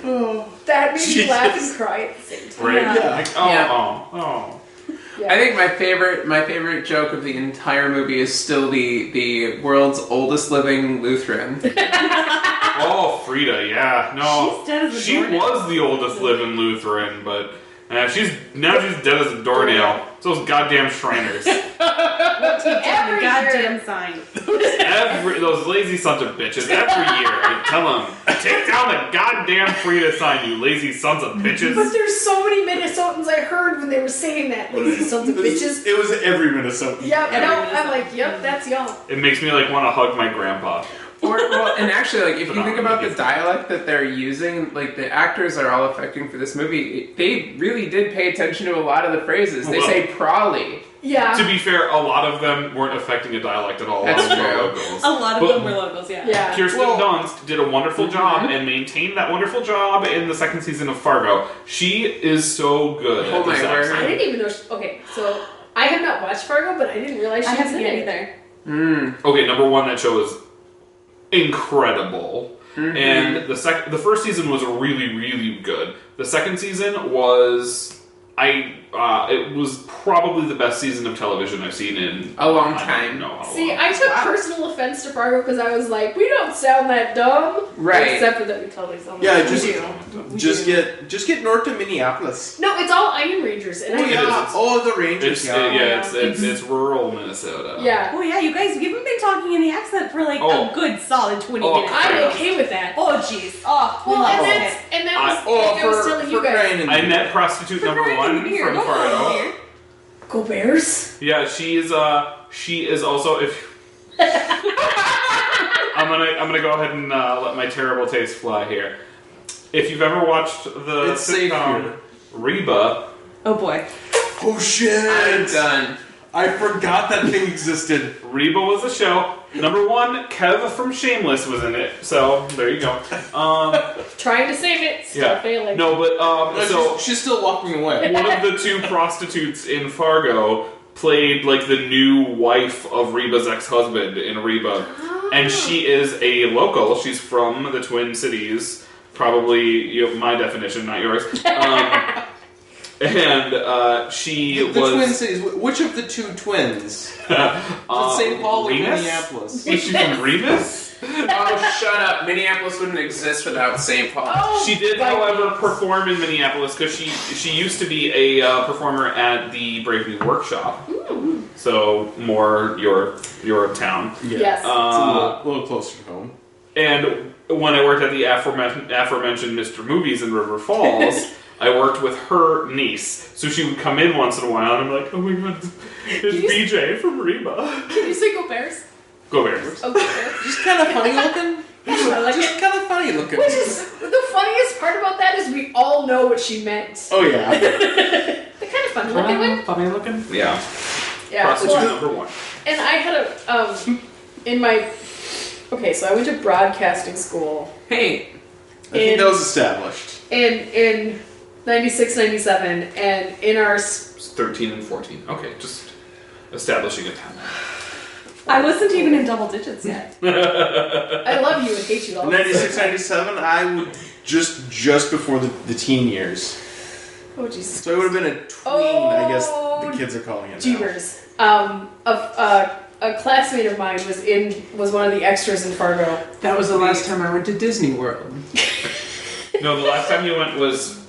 No. That made me Jesus. laugh and cry at the same time. Right? Yeah. Like, oh. Yeah. I think my favorite joke of the entire movie is still the world's oldest living Lutheran. Oh, Frida, yeah. No. She's dead as a She doornail. was the oldest living Lutheran, but she's dead as a doornail. It's those goddamn Shriners. Every Goddamn year. sign. Those lazy sons of bitches. Every year, I tell them, take down the goddamn Frida sign, you lazy sons of bitches. But there's so many Minnesotans I heard when they were saying that. Lazy sons of bitches. It was every Minnesotan. Yep, Every no, Minnesotan. I'm like, yep, that's y'all. It makes me want to hug my grandpa. And actually, if you think about the dialect that they're using, the actors are all affecting for this movie, they really did pay attention to a lot of the phrases. They say "prolly." Yeah. To be fair, a lot of them weren't affecting a dialect at all. That's A lot of them were true. locals. A lot of But them were locals, yeah. Yeah. Kirsten Dunst did a wonderful job and maintained that wonderful job in the second season of Fargo. She is so good. Oh at my this word. accent. I didn't even know. Okay, so I have not watched Fargo, but I didn't realize she I was haven't in yet it. either. Okay, number one, that show is incredible. Mm-hmm. And the first season was really, really good. The second season was it was probably the best season of television I've seen in A long I time. don't know how See, long. I took personal offense to Fargo because I was like, we don't sound that dumb. Right. Except for that we totally sound Yeah, like just get north to Minneapolis. No, it's all Iron Rangers. And Oh, it is. Oh, the Rangers. It's rural Minnesota. Yeah. Oh yeah, you guys, we haven't been talking in the accent for Oh. a good solid 20 Oh, minutes. I'm Yeah. okay with that. Oh jeez. Oh, we Well, love and it. that was like I was telling you guys. I met prostitute number one from Fargo. Go Bears. Yeah, she is also if I'm gonna go ahead and let my terrible taste fly here. If you've ever watched the It's safe sitcom here. Reba, Oh boy. Oh shit! I'm done. I forgot that thing existed. Reba was a show. Number one, Kev from Shameless was in it, so there you go. Trying to save it, still Yeah, failing. no, but No, so she's still walking away. one of the two prostitutes in Fargo played the new wife of Reba's ex-husband in Reba, and she is a local. She's from the Twin Cities, probably my definition, not yours. And she The was Twin Cities. Which of the two twins? St. Paul or Remus? Minneapolis? Was she from Remus? Oh, shut up. Minneapolis wouldn't exist without St. Paul. Oh, She did, however, perform in Minneapolis because she used to be a performer at the Brave New Workshop. So more your town. Yes. It's a little closer to home. And when I worked at the aforementioned Mr. Movies in River Falls, I worked with her niece. So she would come in once in a while, and I'm like, oh my god, it's BJ from Reba. Can you say Go Bears? Go Bears. Oh, Go Bears. She's kind of funny looking. I like Just it. kind of funny looking. Which is the funniest part about that is we all know what she meant. Oh yeah. The kind of fun looking one. Funny looking? Yeah. Yeah. Prostitute Well, number one. and I had in my so I went to broadcasting school Hey, I think that was established. in 96, 97, and in our It's 13 and 14. Okay, just establishing a timeline. I wasn't even in double digits yet. I love you and hate you all. In 96, 97, I would just before the teen years. Oh Jesus. So I would have been a tween, I guess the kids are calling it now. Jeebers. A classmate of mine was one of the extras in Fargo. that was the last time I went to Disney World. No, the last time you went was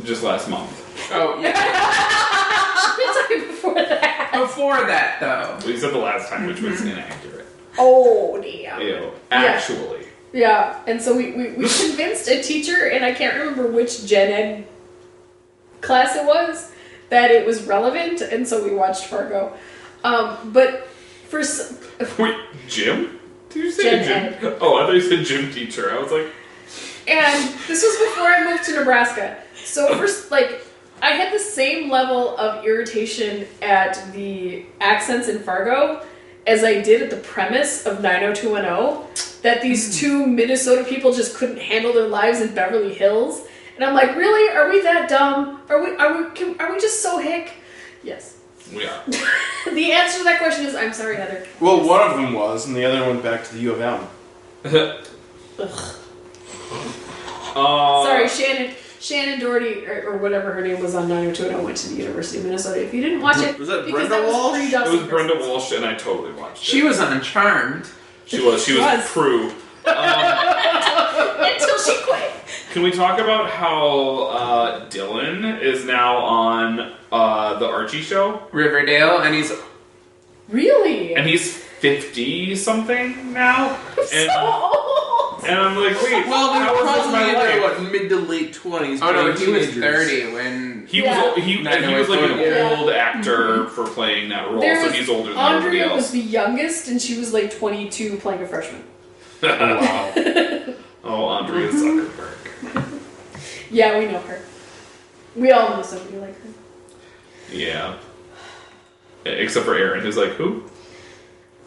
just last month. Oh, yeah. It's like before that. Before that, though. Well, you said the last time, which was inaccurate. Oh damn. Ew. Actually. Yeah, and so we convinced a teacher, and I can't remember which gen ed class it was, that it was relevant, and so we watched Fargo. But for Wait, gym? Did you say Gen gym? Oh, I thought you said gym teacher. I was like, and this was before I moved to Nebraska. So first, I had the same level of irritation at the accents in Fargo as I did at the premise of 90210, that these two Minnesota people just couldn't handle their lives in Beverly Hills. And I'm like, really? Are we that dumb? Are we just so hick? Yes. we are. The answer to that question is, I'm sorry, Heather. Well, one of them was, and the other went back to the U of M. Ugh. Uh, Sorry, Shannon Doherty, or whatever her name was on 90210, went to the University of Minnesota. If you didn't watch it, Was that because Brenda that was Walsh? pre It Dawson was Brenda Christmas. Walsh, and I totally watched it. She was on Charmed. She was Prue. Until she quit. Can we talk about how Dylan is now on the Archie show? Riverdale, and he's Really? And he's 50 something now? And, so old. and I'm like, wait, Well, how they're was this probably my in life? their, mid to late 20s. oh no, playing he was teenagers. 30 when He Yeah. was and he was like an Yeah. old actor for playing that role, There so was- he's older than everybody Andrea was else. the youngest, and she was like 22 playing a freshman. Oh, wow. Oh, Andrea Zuckerberg. Yeah, we know her. We all know somebody like her. Yeah. Except for Aaron, who's like, who?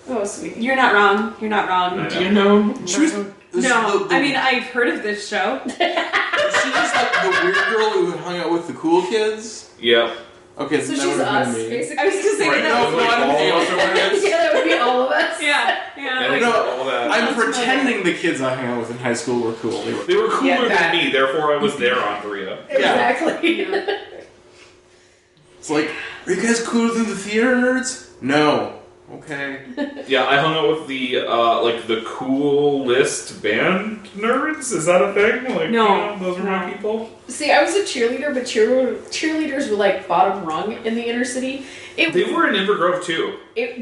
Oh, sweet. You're not wrong. You're not wrong. I do you know? She was. No, I mean, I've heard of this show. She just like the weird girl who hung out with the cool kids. Yeah. Okay, So that she's would have us, been me. basically. I was gonna say Right, that no, was like one. all of us are weird. Yeah, that would be all of us. Yeah, I yeah. think No, all that. I'm That's pretending the kids I hung out with in high school were cool. They were. They were cooler Yeah, that- than me, therefore I was there, Andrea. Exactly. It's like, are you guys cooler than the theater nerds? No. Okay. Yeah, I hung out with the the coolest band nerds. Is that a thing? Like, No. you know, those were my No. people. See, I was a cheerleader, but cheerleaders were like bottom rung in the inner city. They were in Inver Grove too.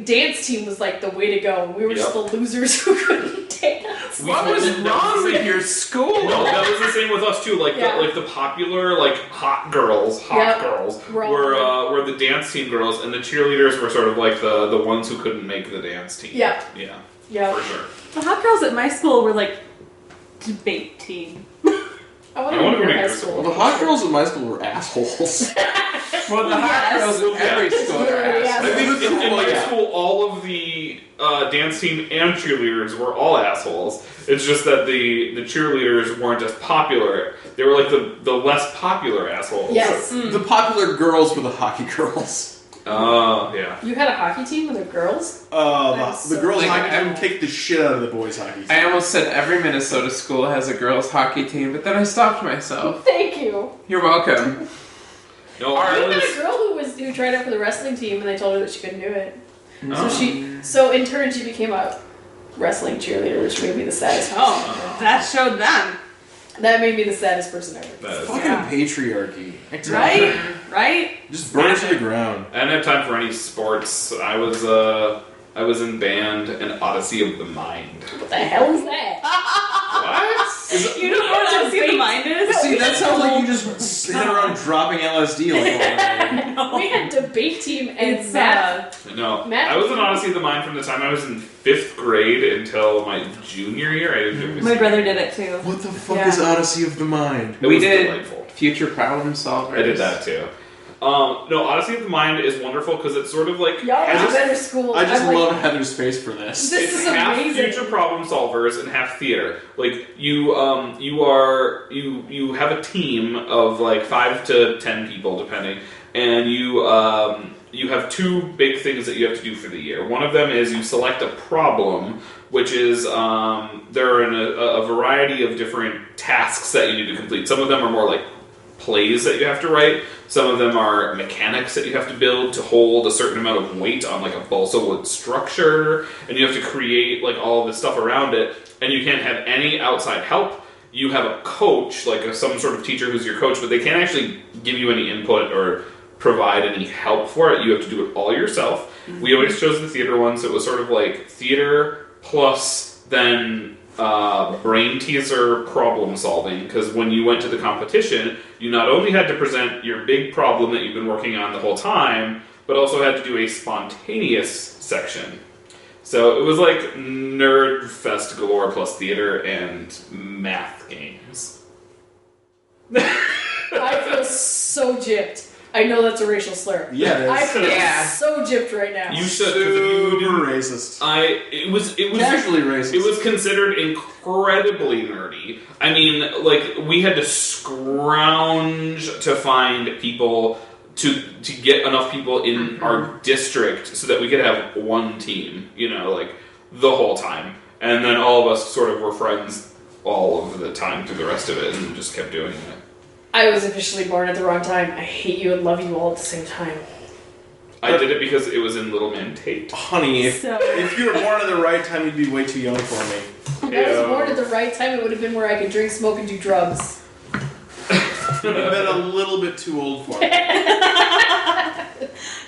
Dance team was like the way to go. We were just the losers who couldn't dance. We What was that wrong the with same- your school? No, that was the same with us too. Like Yeah. the popular hot girls, Yep. girls We're all were the dance team girls, and the cheerleaders were sort of like the ones who couldn't make the dance team. Yeah. Yeah, Yeah. for sure. The hot girls at my school were like debate team. I want I to wanna go go to to high your school. Well, the hot girls at my school were assholes. Well, the hot Yes. girls in every school are Literally, assholes. I think in my yeah. school, all of the dance team and cheerleaders were all assholes. It's just that the cheerleaders weren't as popular. They were like the less popular assholes. Yes. The popular girls were the hockey girls. Oh, yeah. You had a hockey team with the girls? That's The so girls' like, hockey team kicked the shit out of the boys' hockey team. I almost said every Minnesota school has a girls' hockey team, but then I stopped myself. Thank you. You're welcome. No, I I had a was. girl who tried out for the wrestling team, and they told her that she couldn't do it. Oh. So in turn, she became a wrestling cheerleader, which made me the saddest. Oh, person that showed them. that made me the saddest person ever. That is- Fucking Yeah. patriarchy. Right? Right? Just burn it to the ground. I didn't have time for any sports. I was in band and Odyssey of the Mind. What the hell is that? What? You don't know what Odyssey of the Mind is? See, that sounds like you just sit around dropping LSD like all day. We had debate team and It's, math. No, Matt? I was an Odyssey of the Mind from the time I was in 5th grade until my junior year. I didn't do My brother did it too. What the fuck Yeah. is Odyssey of the Mind? It we was did delightful. future problem solvers. I did that too. No, Odyssey of the Mind is wonderful because it's sort of like Y'all are has- better school. I just I'm love like, Heather's face for this. This it's is half amazing. future problem solvers and half theater. Like you have a team of like 5 to 10 people depending, and you have 2 big things that you have to do for the year. One of them is you select a problem, which is there are a variety of different tasks that you need to complete. Some of them are more like plays that you have to write. Some of them are mechanics that you have to build to hold a certain amount of weight on like a balsa wood structure, and you have to create like all of this stuff around it, and you can't have any outside help. You have a coach, like some sort of teacher who's your coach, but they can't actually give you any input or provide any help for it. You have to do it all yourself. Mm-hmm. We always chose the theater one, so it was sort of like theater plus then brain teaser problem solving, because when you went to the competition, you not only had to present your big problem that you've been working on the whole time, but also had to do a spontaneous section. So it was like nerd fest galore plus theater and math games. I feel so gypped. I know that's a racial slur. Yeah, it I is. feel Yeah. so gypped right now. You should, because if you Super didn't, racist. it was Casually racist. It was considered incredibly nerdy. I mean, like, we had to scrounge to find people to get enough people in our district so that we could have one team, you know, like, the whole time. And then all of us sort of were friends all of the time through the rest of it and just kept doing it. I was officially born at the wrong time. I hate you and love you all at the same time. I did it because it was in Little Man Tate. Honey, if So- you were born at the right time, you'd be way too young for me. If I was born at the right time, it would have been where I could drink, smoke, and do drugs. You'd have been a little bit too old for me.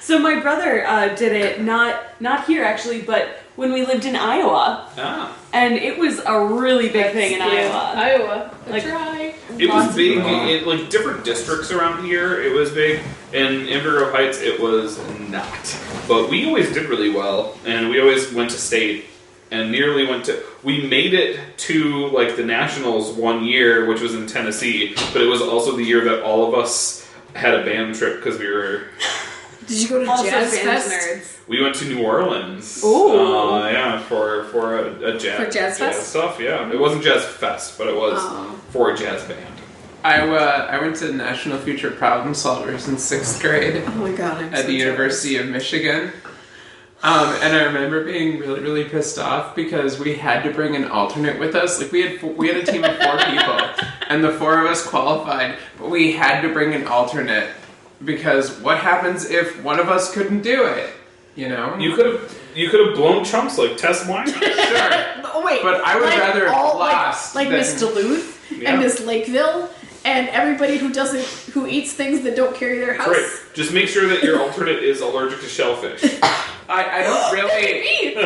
So my brother did it, not here actually, but when we lived in Iowa, Ah. and it was a really big thing in Yeah, Iowa. Iowa. Like- Try. It Lots was of big people. in like different districts around here. It was big. In Amber Grove Heights, it was not. But we always did really well, and we always went to state, and nearly went to. We made it to like the nationals one year, which was in Tennessee. But it was also the year that all of us had a band trip because we were. Did you go to Also Jazz band Fest? nerds. We went to New Orleans. Ooh. Yeah, for a jazz, For Jazz Fest? stuff. Yeah, it wasn't Jazz Fest, but it was Oh. for a jazz band. I went to National Future Problem Solvers in 6th grade Oh my god, I'm at so the University of Michigan. And I remember being really, really pissed off because we had to bring an alternate with us. Like we had a team of 4 people, and the 4 of us qualified, but we had to bring an alternate because what happens if one of us couldn't do it? You know? You could have blown chunks like Tess Wine. Sure. Oh wait, But I would rather lost like than- Miss Duluth Yeah. and Miss Lakeville and everybody who eats things that don't carry their house. Great. Just make sure that your alternate is allergic to shellfish. I don't really.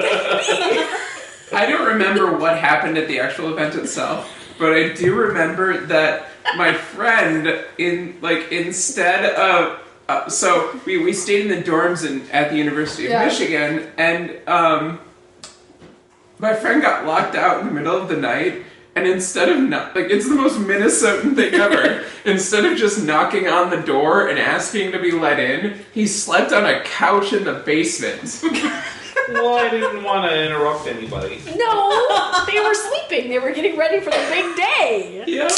I don't remember what happened at the actual event itself, but I do remember that my friend instead of so we stayed in the dorms at the University of Yeah. Michigan, and my friend got locked out in the middle of the night. And instead of it's the most Minnesotan thing ever. Instead of just knocking on the door and asking to be let in, he slept on a couch in the basement. Well, I didn't want to interrupt anybody. No, they were sleeping. They were getting ready for the big day. Yeah.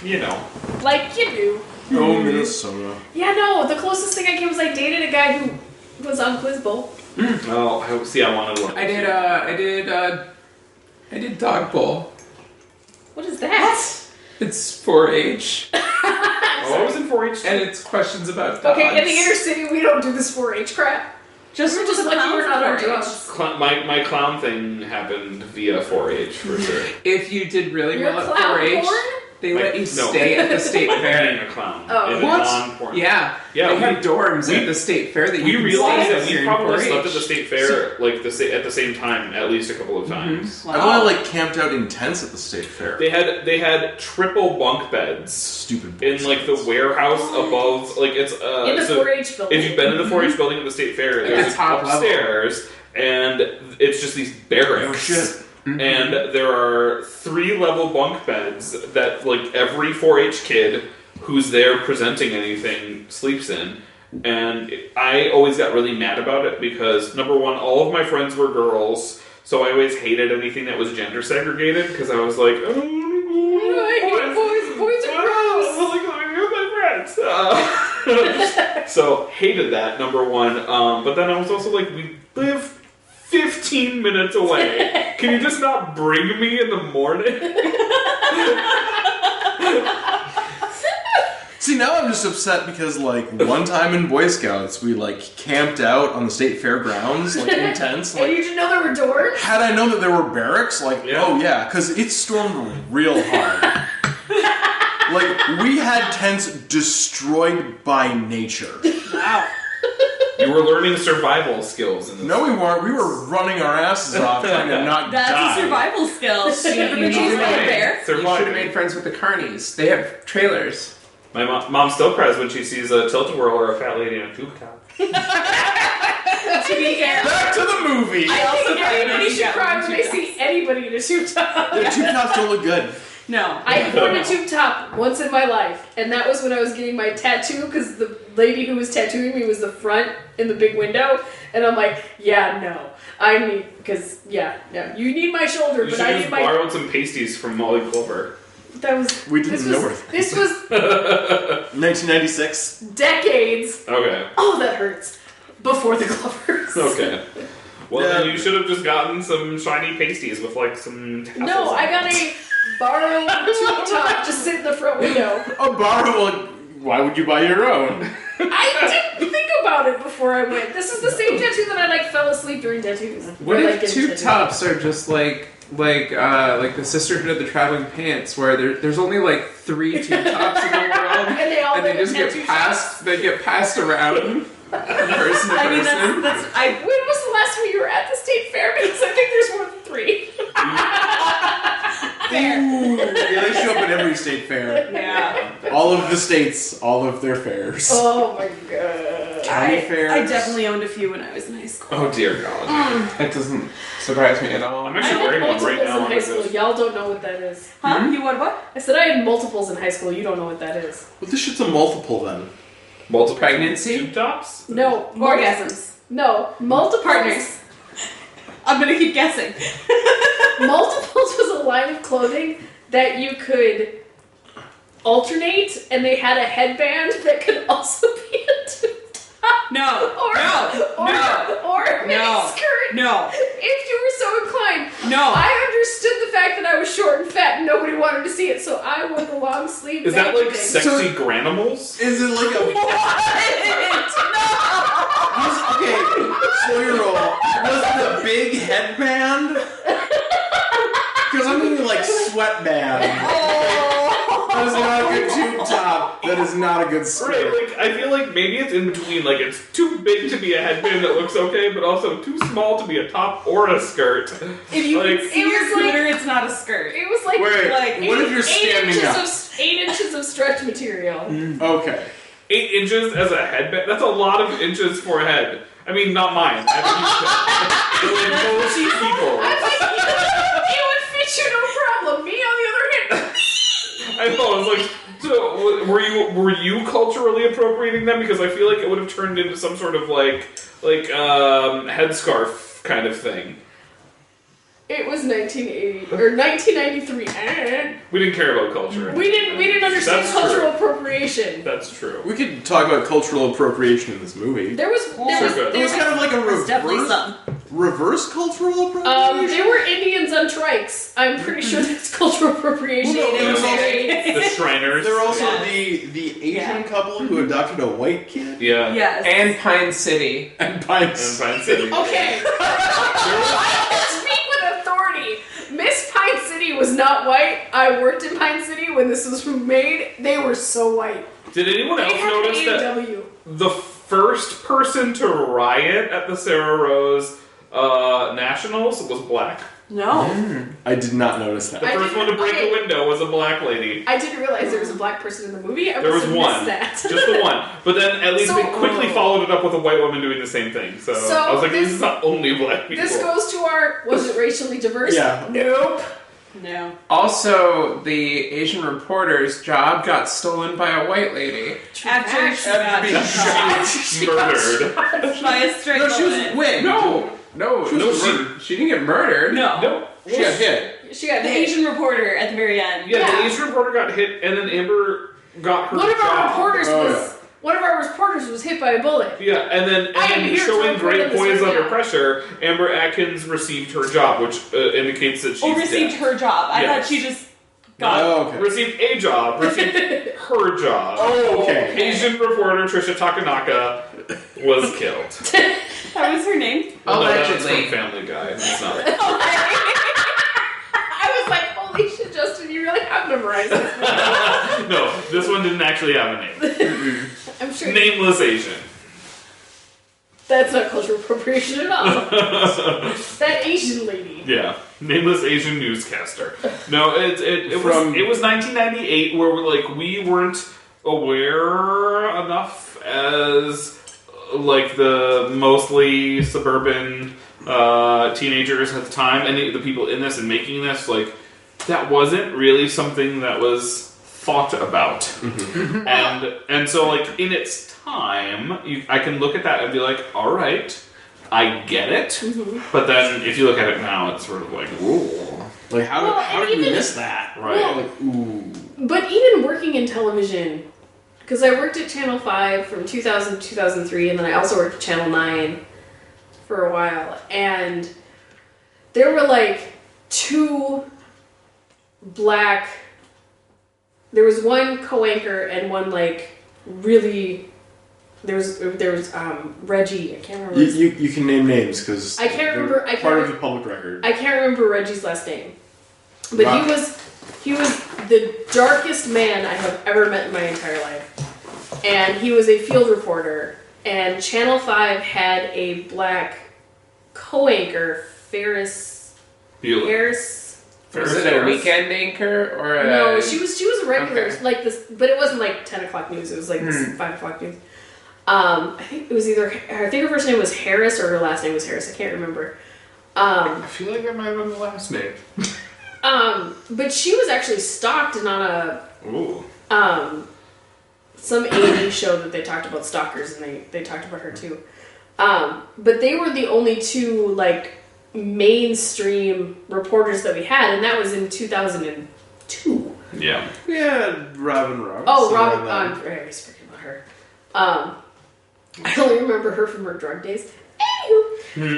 You know. Like you do. Oh, Minnesota. Yeah, no. The closest thing I came was I dated a guy who was on Quiz Bowl. Oh, I wanted one. I did dog bowl. What is that? It's 4-H, Oh, I was in 4-H. and it's questions about dogs. Okay, in the inner city, we don't do this 4-H crap. Just We're just lucky we're not on drugs. drugs. My clown thing happened via 4-H for sure. If you did really You're well clown at 4-H, porn? They let you no. stay at the state Like being fair. a clown. Oh. In a What? non-porn. Yeah. Yeah, They have dorms we- at the state fair that We you can realized stay that at we during probably 4-H. slept at the state fair at the same time at least a couple of times. I've only like camped out in tents at the state fair. They had triple bunk beds Stupid. in like the warehouse above. Like it's In the so 4-H building. if you've been in the 4-H building at the state fair, At there's the top upstairs, and it's just these barracks. Oh shit. And there are 3 level bunk beds that like every 4-H kid who's there presenting anything sleeps in. And I always got really mad about it because, number one, all of my friends were girls, so I always hated anything that was gender segregated because I was like, oh, I hate boys. Boys are gross. like you're my friends. So hated that, number one. But then I was also like, we live 15 minutes away. Can you just not bring me in the morning? See, now I'm just upset because, like, one time in Boy Scouts, we, like, camped out on the state fairgrounds, like, in tents. And you Like, didn't know there were doors? had I known that there were barracks, like, Yeah. oh yeah, because it stormed real hard. Like, we had tents destroyed by nature. Wow. You were learning survival skills in this. No, we weren't. We were running our asses off trying to not That's die. a survival skill. You ever been You chased by a survived. bear? You should have made friends with the carnies. They have trailers. My mom still cries when she sees a tilt-a-whirl or a fat lady in a tube top. To be fair, Back to the movie! I also think cried when everybody she should got cry one when tube they see anybody in a tube top. The tube tops don't look good. no. I worn a tube top once in my life, and that was when I was getting my tattoo, because the lady who was tattooing me was the front in the big window, and I'm like, yeah, no. I need, because, yeah, no. You need my shoulder, You but should I have need my... borrowed some pasties from Molly Clover. That was... We didn't this know was, her. This was 1996. decades. Okay. Oh, that hurts. Before the Clovers. Okay. Well, Yeah. then you should have just gotten some shiny pasties with like some tassels. No, on I got them. a borrowed tube top to sit in the front window. Oh, borrow. Why would you buy your own? I didn't think about it before I went. This is the same tattoo that I like fell asleep during tattoos. What Or, if like, in tube tattoos. tops are just like the Sisterhood of the Traveling Pants, where there's only like 3 tube tops in the world, And they all and they live in just get tattoo passed. They get passed around from person to I mean, person. When was the last time you were at the state fair? Because I think there's more than 3. Fair. Yeah, they show up at every state fair. Yeah. All of the states, all of their fairs. Oh my god. County fairs. I definitely owned a few when I was in high school. Oh dear God. That doesn't surprise me at all. I'm I actually had wearing one multiples right now. in on high my school. wrist. Y'all don't know what that is. Huh? You what? What? I said I had multiples in high school. You don't know what that is. What the shit's a multiple then? Multiple Pregnancy? tube tops? No. Orgasms. No. Multiples. Partners. I'm gonna keep guessing. Multiples was a line of clothing that you could alternate, and they had a headband that could also be a tube top. No. Or, No. or, No. or a No. miniskirt. No. If you were so inclined. No. I understood the fact that I was short and fat and nobody wanted to see it, so I wore the long sleeve. Is that baggy like thing. sexy granimals? Is it like a... Okay, slow roll. Was it a big headband? Because I'm thinking like sweatband. That is not a good tube top. That is not a good Right, skirt. like I feel like maybe it's in between. Like it's too big to be a headband that looks okay, but also too small to be a top or a skirt. If you Like- can see your It was like- cooter, it's not a skirt. It was like, Wait, like, what if you're 8 standing inches up? of 8 inches of stretch material. Okay. 8 inches as a headband? That's a lot of inches for a head. I mean, not mine. I have a huge head. But like most people. I was like, it would fit you no problem. Me, on the other hand, I know. I was like, so were you culturally appropriating them? Because I feel like it would have turned into some sort of like headscarf kind of thing. it was 1980 or 1993. We didn't care about culture. We didn't understand That's cultural true. appropriation. That's true. We could talk about cultural appropriation in this movie. There was good. It was kind of like a There's definitely reverse, some. reverse cultural appropriation. there were Indians on trikes. I'm pretty sure that's cultural appropriation. Well, no, It was no, no. very- The Shriners. There were also Yeah. the Asian Yeah. couple who adopted a white kid. Yeah. Yes. And Pine City. And Pine And Pine City. Okay. I can speak with authority. Miss Pine City was not white. I worked in Pine City when this was made. They were so white. Did anyone else They had notice an that AW. the first person to riot at the Sarah Rose Nationals was black? No. I did not notice that. The I first one to didn't- break okay. the window was a black lady. I didn't realize there was a black person in the movie. I There was must have one. missed that. Just the one. But then at least So- they quickly followed it up with a white woman doing the same thing. So I was like, this is not only black people. This goes to our, was it racially diverse? Yeah. Nope. No. Also, the Asian reporter's job got stolen by a white lady. After she got She murdered. by a straight No, she was woman. wait. She didn't get murdered. No. No. She got hit. She got The hit. Asian reporter at the very end. Yeah, Yeah. the Asian reporter got hit, and then Amber got her One of our job. reporters Oh, was hit by a bullet. Yeah, and then I am here to showing report great on this poise right under now. pressure, Amber Atkins received her job, which indicates that she's Or received dead. her job. I Yes. thought she just got Oh, okay. Received a job, received her job. Oh, okay. Asian reporter Trisha Takanaka was killed. That was her name. Well, no, that's Allegedly. from Family Guy. That's not. I was like, holy shit, Justin, you really have memorized this. No, this one didn't actually have a name. I'm sure Nameless Asian. that's not cultural appropriation at all. That Asian lady. Yeah, nameless Asian newscaster. No, it From- was 1998 where we weren't aware enough as like the mostly suburban teenagers at the time, and the people in this and making this, like that wasn't really something that was thought about. Mm-hmm. And so like in its time, I can look at that and be like, all right, I get it. Mm-hmm. But then if you look at it now, it's sort of like, whoa. Like how Well, how and did we even- miss that? Right. Well, Like ooh. But even working in television, because I worked at Channel 5 from 2000 to 2003, and then I also worked at Channel 9 for a while, and there were like two black, there was one co-anchor and one like really, there was Reggie, I can't remember his- You can name names because I can't remember- I can't part of re- the public record. I can't remember Reggie's last name, but Wow. he was the darkest man I have ever met in my entire life, and he was a field reporter. And Channel 5 had a black co-anchor, Ferris. Ferris Was it a Ferris? weekend anchor or a... No, she was a regular Okay. like this, but it wasn't like 10 o'clock news. It was like this 5 o'clock news. I think it was either I think her first name was Harris or her last name was Harris. I can't remember. I feel like that might have been the last name. But she was actually stalked and on a Ooh. some A&E show that they talked about stalkers, and they talked about her too. But they were the only two like mainstream reporters that we had, and that was in 2002. Yeah. Yeah, Robin Roberts. Oh, something Robin, like that. I'm very speaking about her. I only remember her from her drug days. Getting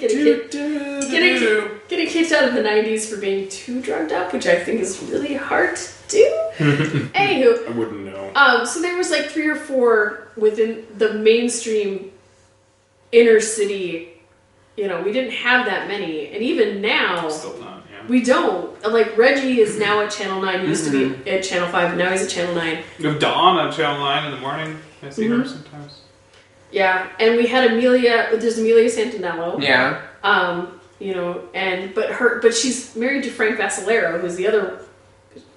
kicked. Getting kicked out of the 90s for being too drugged up, which I think is really hard to do. Anywho, I wouldn't know. so there was like 3 or 4 within the mainstream inner city. You know, we didn't have that many, and even now Still not, yeah. we don't. And, like Reggie is now at Channel 9. He used to be at Channel 5, but now he's at Channel 9. You have Dawn on Channel 9 in the morning. I see her sometimes. Yeah, and we had Amelia. There's Amelia Santinello. Yeah. You know, but she's married to Frank Vassalero, who's the other.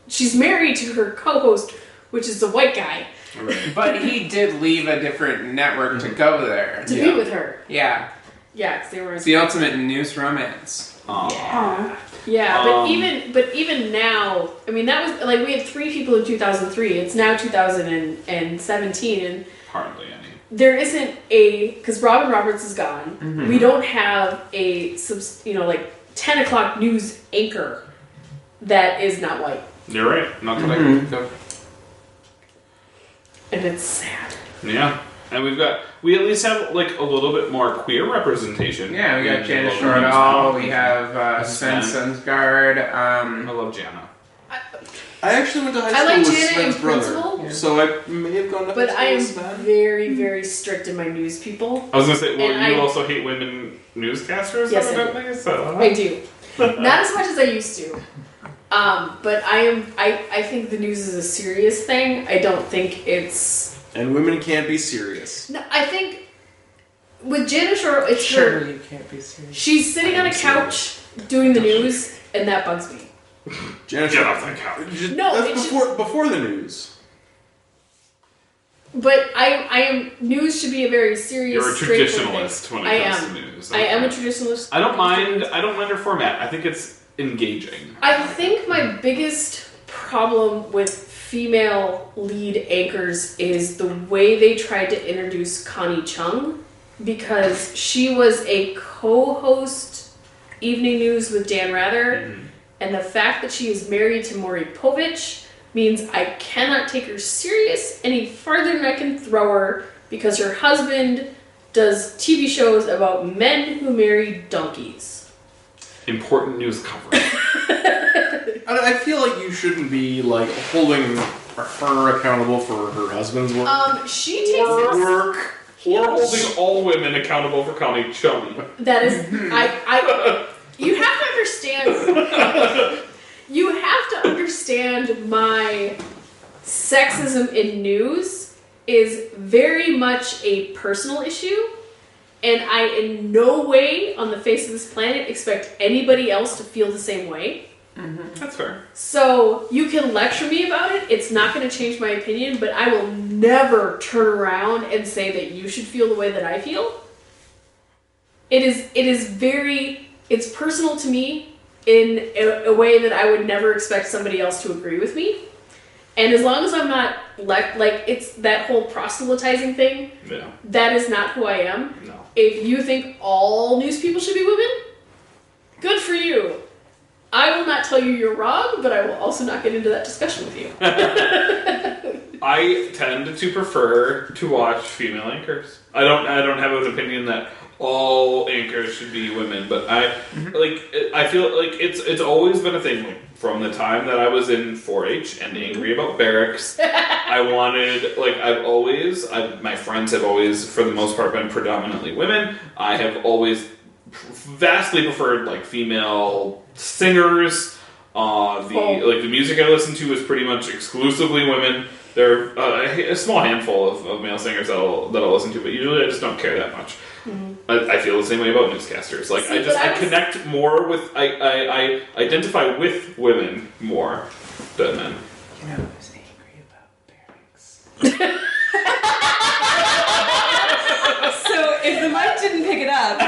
She's married to her co-host, which is the white guy, Right. But he did leave a different network to go there. to be with her. Yeah. Yeah, 'cause they were. It's the ultimate news romance. Yeah. Yeah, but even now, I mean, that was like we had 3 people in 2003. It's now 2017, and Hardly any. there isn't because Robin Roberts is gone. We don't have a like 10 o'clock news anchor that is not white, You're right. Not that I can think of. and it's sad. Yeah. And we at least have like a little bit more queer representation. Yeah, we got in Jana local Shortall, news. we have Sven Sundsgaard. I love Jana. I actually went to high I school like with Jana in Sven's brother, principle. so I may have gone to high But school I am with Sven. very, very strict in my news people. I was gonna say, well, And you I- also hate women newscasters, Yes, I do. evidently. So I do. Not as much as I used to. But I think the news is a serious thing. I don't think it's... And women can't be serious. No, I think with Janice Shore, it's Sure, her... you can't be serious. She's sitting on a couch doing the news, and that bugs me. Janet Get Shore- off that couch. No, That's before the news. But I am... News should be a very serious, You're a straightforward traditionalist thing. when it comes to news. I am a traditionalist. I don't mind her format. I think it's engaging. I think my biggest problem with female lead anchors is the way they tried to introduce Connie Chung, because she was a co-host Evening News with Dan Rather, and the fact that she is married to Maury Povich means I cannot take her serious any farther than I can throw her, because her husband does TV shows about men who marry donkeys. Important news coverage. I feel like you shouldn't be like holding her accountable for her husband's work. She takes Work. Or holding all women accountable for Connie Chung. That is, you have to understand. You have to understand my sexism in news is very much a personal issue, and I in no way on the face of this planet expect anybody else to feel the same way. That's fair. So you can lecture me about it. It's not going to change my opinion, but I will never turn around and say that you should feel the way that I feel. It's personal to me in a way that I would never expect somebody else to agree with me. And as long as I'm not it's that whole proselytizing thing, Yeah. that is not who I am. No. If you think all news people should be women, good for you. I will not tell you you're wrong, but I will also not get into that discussion with you. I tend to prefer to watch female anchors. I don't have an opinion that all anchors should be women, but I feel like it's always been a thing from the time that I was in 4-H and angry about barracks. I wanted my friends have always for the most part been predominantly women. I have always vastly preferred like female singers. The music I listen to is pretty much exclusively women. There are a small handful of male singers that I'll listen to, but usually I just don't care that much. I feel the same way about newscasters. Like I connect more with I identify with women more than men. You know who's angry about barracks? So if the mic didn't pick it up,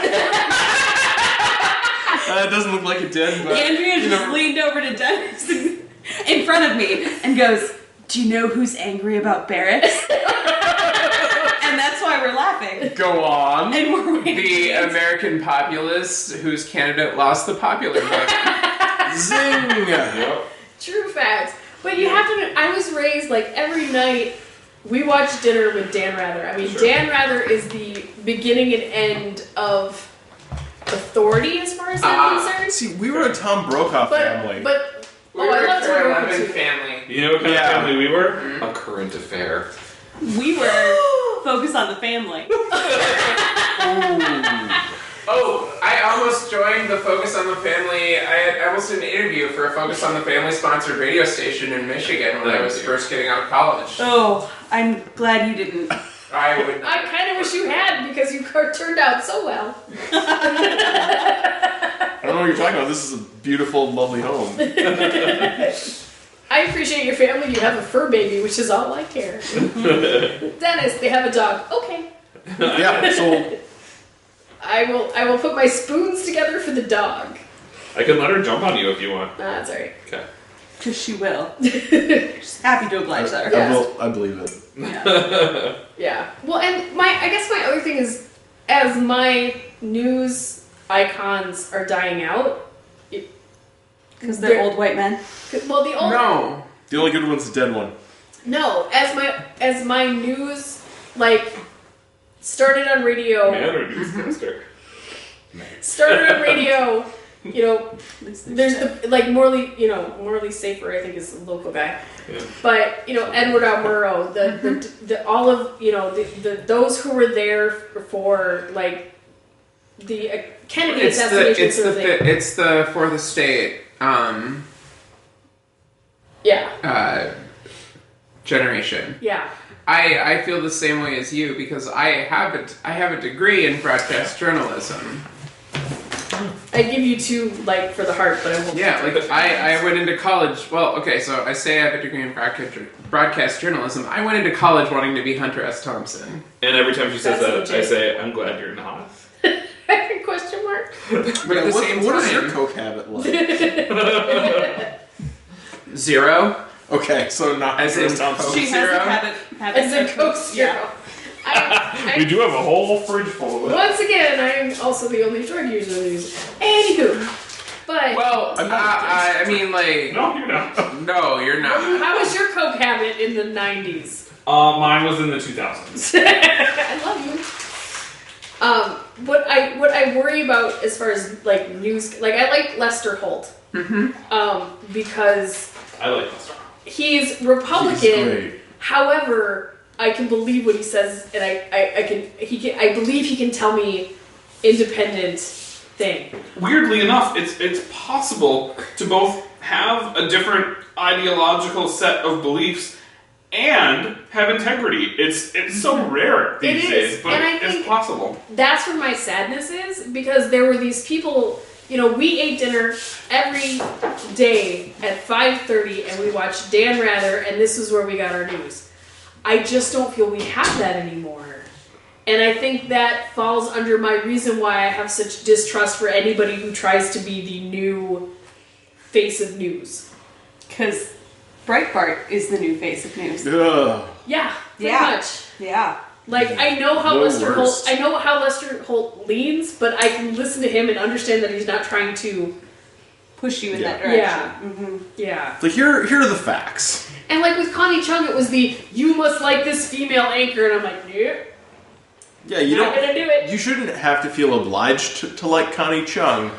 It doesn't look like it did, but... Andrea just leaned over to Dennis in front of me and goes, "Do you know who's angry about barracks?" And that's why we're laughing. Go on. And we're waiting. The American populace whose candidate lost the popular vote. Zing! Yep. True facts. But you have to, I was raised like every night we watch dinner with Dan Rather. I mean, Sure. Dan Rather is the beginning and end of authority as far as I'm concerned. See, we were a Tom Brokaw family. We I were love a Tom Brokaw Lemon too. family. You know what kind of family we were? A current affair. We were focused on the family. Oh, I almost joined the Focus on the Family. I almost did an interview for a Focus on the Family sponsored radio station in Michigan when I was first getting out of college. Oh, I'm glad you didn't. I would. I kind of wish you had, because you turned out so well. I don't know what you're talking about. This is a beautiful, lovely home. I appreciate your family. You have a fur baby, which is all I care. Dennis, they have a dog. Okay. Yeah, so... I will put my spoons together for the dog. I can let her jump on you if you want. That's alright. Okay. Because she will. She's happy to oblige her. I believe it. Yeah. Yeah. Well, and I guess my other thing is, as my news icons are dying out, Because they're old white men. Well, the old No. The only good one's the dead one. no, as my news started on radio. Man or newscaster? Started on radio. You know, there's the Morley Safer, I think, is the local guy. Yeah. But Edward R. Murrow, the all of the those who were there for like the Kennedy It's assassination sort of thing. it's the fourth estate Yeah. generation. Yeah. I feel the same way as you because I have a degree in broadcast journalism. I give you 2 for the heart, but I won't. Yeah, I went into college. Well, okay, so I say I have a degree in broadcast journalism. I went into college wanting to be Hunter S. Thompson. And every time she says That's that, legit. I say, I'm glad you're not. Question mark. But at the same what is time, your coke habit like? 0. Okay, so not As in Thompson. She has Zero. a habit. As a Coke Zero. We do have a whole fridge full of it. Once again, I'm also the only drug user in the news. Anywho. But Well, I'm not I mean, like, No, you're not. no, you're not. how was your Coke habit in the 90s? Mine was in the 2000s. I love you. What I worry about as far as news, I like Lester Holt. Because I like this. he's Republican. He's great. However, I can believe what he says, and I believe he can tell me independent thing. Weirdly enough, it's possible to both have a different ideological set of beliefs and have integrity. It's so rare these It is, days, but and I it's think possible. That's where my sadness is, because there were these people. We ate dinner every day at 5:30, and we watched Dan Rather, and this is where we got our news. I just don't feel we have that anymore. And I think that falls under my reason why I have such distrust for anybody who tries to be the new face of news. Because Breitbart is the new face of news. Ugh. Yeah, pretty Yeah. much. Yeah. I know how The Lester Holt. worst. I know how Lester Holt leans, but I can listen to him and understand that he's not trying to. Push you in Yeah. that direction. Yeah. Mm-hmm. Yeah. So here are the facts. And with Connie Chung, it was you must like this female anchor, and I'm like, nope, Yeah, you not don't. gonna do it. You shouldn't have to feel obliged to like Connie Chung.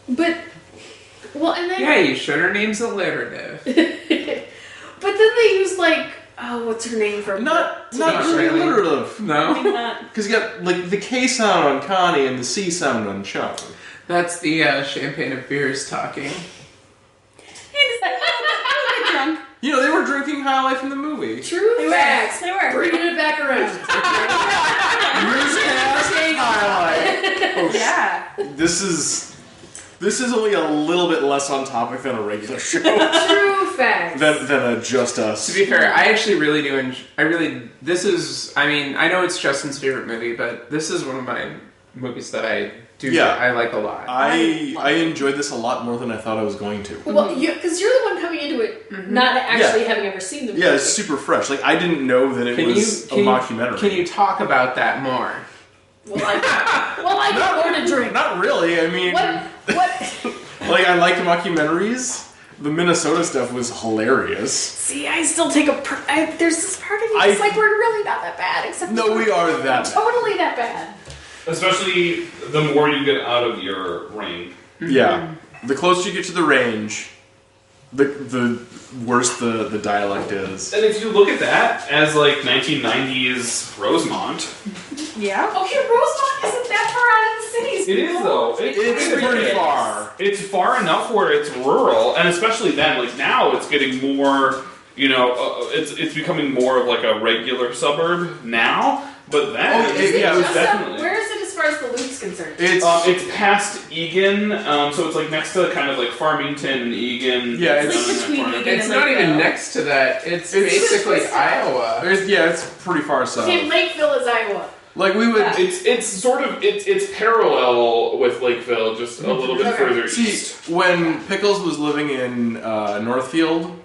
But, and then, Yeah, you should. Her name's alliterative. but then they use what's her name from? Not Not really really. alliterative. No, Because you got the K sound on Connie and the C sound on Chung. that's the champagne of beers talking. Drunk. They were drinking High Life in the movie. True facts. They were. Bringing it back around. Newscast highlight. Oh, Yeah. This is only a little bit less on topic than a regular show. True facts. than a Just Us. To be fair, I actually really do this is, I know it's Justin's favorite movie, but this is one of my movies that I like a lot. I enjoyed this a lot more than I thought I was going to. Well, because you're the one coming into it not actually having ever seen the movie. Yeah, it's super fresh. I didn't know that it was a mockumentary. Can you talk about that more? Well, I don't want to drink. Not really. I mean, What? I liked mockumentaries. The Minnesota stuff was hilarious. See, I still take there's this part of me that's we're really not that bad, except No, we are that bad. totally that bad. Especially the more you get out of your ring. Yeah. The closer you get to the range, the worse the dialect is. And if you look at that as 1990s Rosemont, Yeah. Okay, Rosemont isn't that far out of the cities. it is though. It's pretty far. It's far enough where it's rural, and especially then, now it's getting more. It's becoming more of a regular suburb now. But then, it was Just definitely. where is it as far as the loop's concerned? It's past Egan, so it's next to kind of Farmington and Egan. Yeah, It's it's- between corner. Egan It's and not even Lakeville. next to that. It's basically It's- Iowa. it's pretty far south. Okay, Lakeville is Iowa. We would It's sort of it's parallel with Lakeville, just a little bit Okay. further see east. when Pickles was living in Northfield,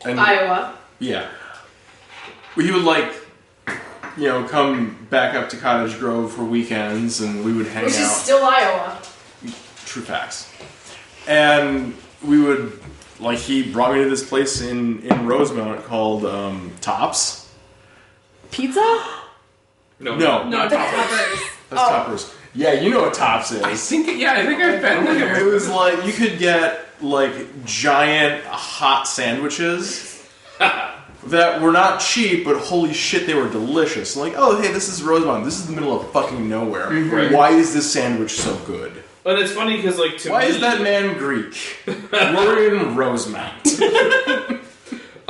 and Iowa. yeah, he would come back up to Cottage Grove for weekends, and we would hang Which out. is still Iowa. True facts. And we would he brought me to this place in Rosemount called Tops. Pizza? No, No. No, that's Toppers. That's Toppers. Yeah, you know what Tops is. I think I've been It there. was you could get giant hot sandwiches that were not cheap, but holy shit, they were delicious. Like, oh, hey, this is Rosemont. This is the middle of fucking nowhere. Right. Why is this sandwich so good? And it's funny because, like, Why is that man Greek? We're in Rosemont.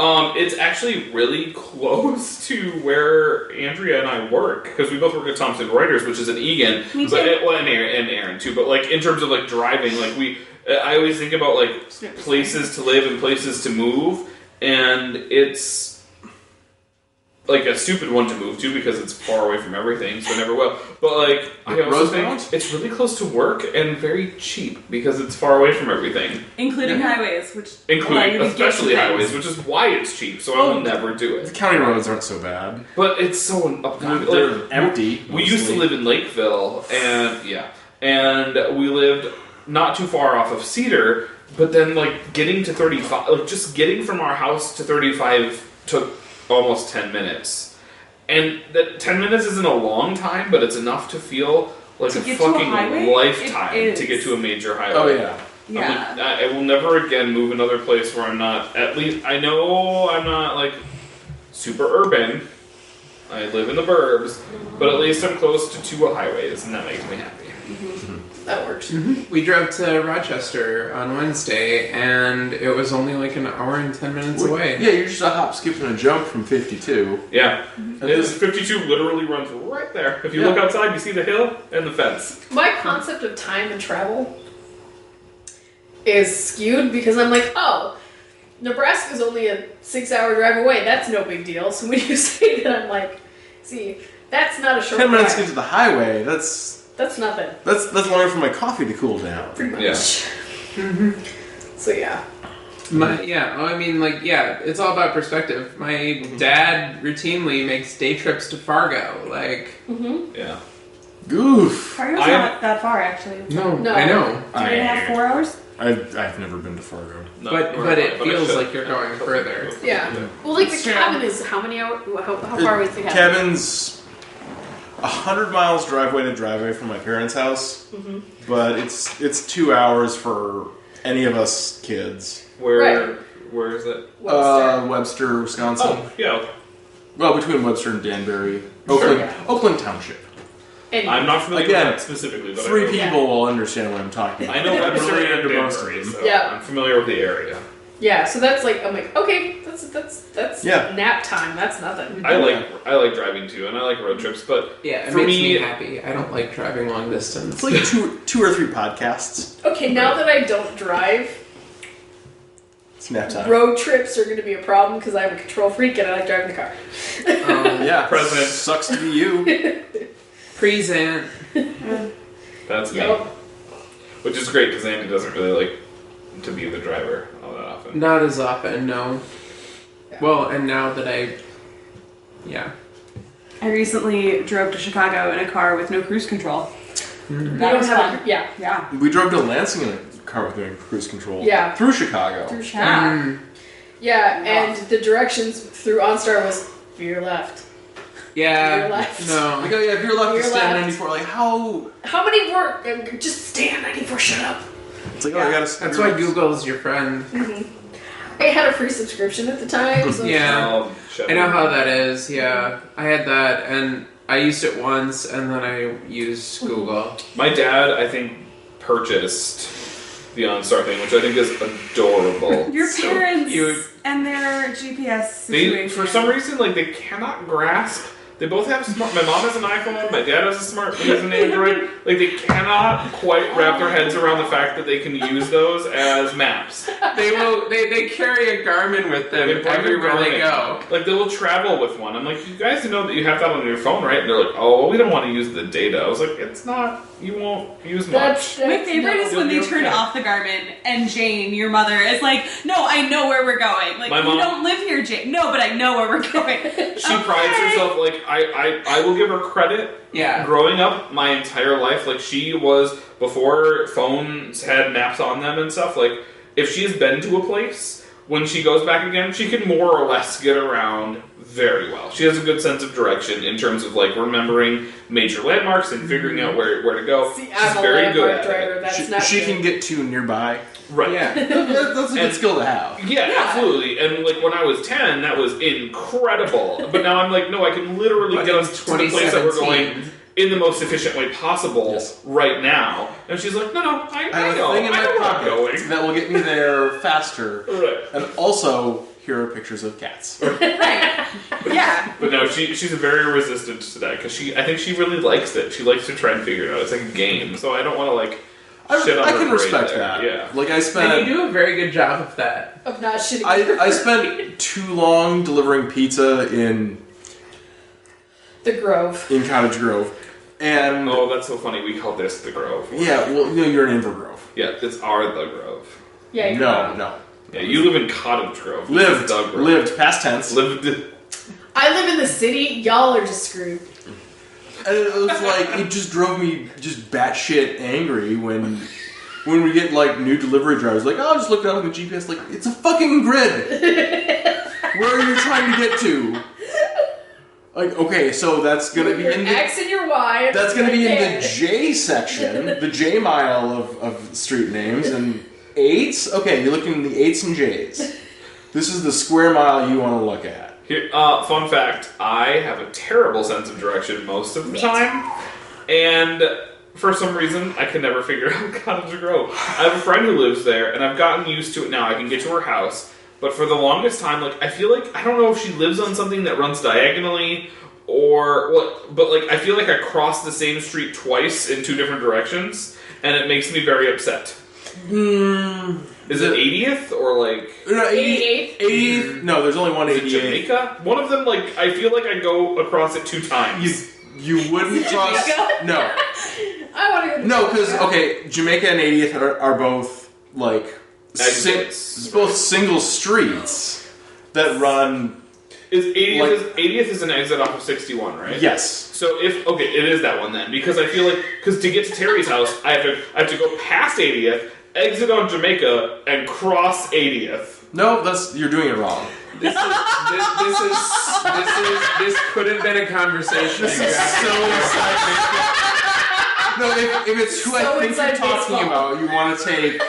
It's actually really close to where Andrea and I work, because we both work at Thomson Reuters, which is in Egan. Me too. But, and Aaron too. But like in terms of like driving, like I always think about like places to live and places to move, and it's like a stupid one to move to because it's far away from everything, so I never will. But like I also Rosemont? think it's really close to work and very cheap because it's far away from everything. Including highways, which allow you Including to get especially to highways, things. which is why it's cheap, so I will never do The it. county roads aren't so bad. But it's so They're empty. We used to live in Lakeville, and we lived not too far off of Cedar, but then like getting to 35, like just getting from our house to 35 took almost 10 minutes. And that 10 minutes isn't a long time, but it's enough to feel like To a get to a fucking highway? lifetime It to get is. to a major highway. Oh, yeah. Yeah. I will never again move another place where I'm not, at least, I know I'm not like super urban. I live in the burbs, but at least I'm close to two highways, and that makes me happy. That works. We drove to Rochester on Wednesday, and it was only like an hour and 10 minutes away. Yeah, you're just a hop, skip, and a jump from 52. Yeah. And It is this- 52 literally runs right there. If you Yeah. look outside, you see the hill and the fence. My concept of time and travel is skewed because I'm like, oh, Nebraska's only a 6-hour drive away. That's no big deal. So when you say that, I'm like, see, that's not a short 10 minutes to drive. get to the highway, that's That's nothing. longer for my coffee to cool down. Pretty much. Yeah. So yeah. It's all about perspective. My dad routinely makes day trips to Fargo. Like, Yeah. Goof. Fargo's I am- not that far, actually. no, No. I know. 3.5, 4 hours? I've never been to Fargo. No, But nor have I, it I feels should. like you're going further. Yeah. Well, like the It's true. cabin is how many hours? How far away is the cabin? Cabin's 100 miles driveway to driveway from my parents' house, but it's 2 hours for any of us kids. Right. Where is it? Webster. Webster, Wisconsin. Oh, yeah. Okay. Well, between Webster and Danbury. Sure. Oakland Township. And I'm not familiar Again, with that specifically, but 3 I know, people will understand what I'm talking about. I know Webster Related and to most of Danbury, them. so Yeah. I'm familiar with the area. yeah, so that's like I'm like okay, that's Yeah. nap time. That's nothing. I like driving too, and I like road trips, but Yeah, it for makes me, me happy. I don't like driving long distance. It's like two or three podcasts. Okay, now that I don't drive, It's nap time. road trips are going to be a problem because I'm a control freak and I like driving the car. Yeah, President. sucks to be you. Present. that's me. Yep. Which is great because Andy doesn't really like to be the driver all that often. Not as often, no. Well, and now that yeah. I recently drove to Chicago in a car with no cruise control. You That don't was have fun. a, yeah. Yeah. We drove to Lansing in a car with doing cruise control. Yeah. Through Chicago. Yeah. Yeah, and the directions through OnStar was veer left. Yeah. Veer left. No. Like, oh yeah, if you're left You're to stand left. 94, like how? How many work? Just stand 94, shut up. It's like, oh, you gotta. That's why Google's your friend. I had a free subscription at the time. So Yeah. Shut I know up. how that is, yeah. I had that, and I used it once, and then I used Google. My dad, I think, purchased the OnStar thing, which I think is adorable. Your So parents cute. and their GPS They, situation. for some reason, like they cannot grasp. They both have smart. My mom has an iPhone. My dad has a smart. He has an Android. Like they cannot quite wrap their heads around the fact that they can use those as maps. They will. They carry a Garmin with them They bring their everywhere they Garmin. go. Like they will travel with one. I'm like, you guys know that you have that on your phone, right? And they're like, oh, well, we don't want to use the data. I was like, it's not. You won't use much. My favorite is when they You'll be turn okay. off the Garmin and Jane, your mother, is like, "No, I know where we're going. Like, My you mom- don't live here, Jane. No, but I know where we're going." She prides herself. Like I will give her credit. Yeah. Growing up my entire life, like she was before phones had maps on them and stuff. Like if she's been to a place, when she goes back again, she can more or less get around very well. She has a good sense of direction in terms of like remembering major landmarks and figuring out where to go. See, She's I'm a very good landmark at driver. it. That's not She good. can get to nearby. Right. Yeah. That's a good skill to have. Yeah, absolutely. And like when I was 10, that was incredible. But now I'm like, no, I can literally But get in us to the place that we're 2017. going in the most efficient way possible Yes. right now. And she's like, no, I I have know. a thing in I my know where I'm pocket going. that will get me there faster. Right. And also, here are pictures of cats. Right. Yeah. But no, she's very resistant to that because I think she really likes it. She likes to try and figure it out. It's like a game, so I don't want to like shit on I her can parade respect there. that. Yeah. Like I And spent, you do a very good job of that. Of not shitting. I spent too long delivering pizza in The Grove. Cottage Grove, and Oh, that's so funny. We call this the Grove. yeah, well, you're in Inver Grove. Yeah, it's our the Grove. Yeah, you're No, wrong. no. Yeah, you live in Cottage Grove. which is Lived, the Grove. lived, past tense. Lived. I live in the city. Y'all are just screwed. And it was like, it just drove me just batshit angry when we get like new delivery drivers. Like, oh, just look it up on the GPS. Like, it's a fucking grid. Where are you trying to get to? Like, okay, so that's gonna be your in the X and your Y. that's gonna be in there. the J section, the J mile of street names and eights. Okay, you're looking in the eights and J's. This is the square mile you want to look at. Here, fun fact: I have a terrible sense of direction most of the time, and for some reason, I can never figure out Cottage Grove. I have a friend who lives there, and I've gotten used to it now. I can get to her house, but for the longest time, like I feel like I don't know if she lives on something that runs diagonally or what, but like I feel like I crossed the same street twice in two different directions, and it makes me very upset. Is it 80th or like No, 88th? 80th? No, there's only one is it 88th. Jamaica? One of them, like I feel like I go across it two times. You wouldn't cross. Jamaica? No. I want to go to No, because, Jamaica. okay, Jamaica and 80th are both, like, Exits. both single streets that run. Is 80th, Like- 80th is an exit off of 61, right? Yes. So okay, it is that one then, because I feel like to get to Terry's house, I have to go past 80th, exit on Jamaica, and cross 80th. No, you're doing it wrong. This could have been a conversation. This is so inside. No, if it's who So I think inside you're talking baseball. about, you want to take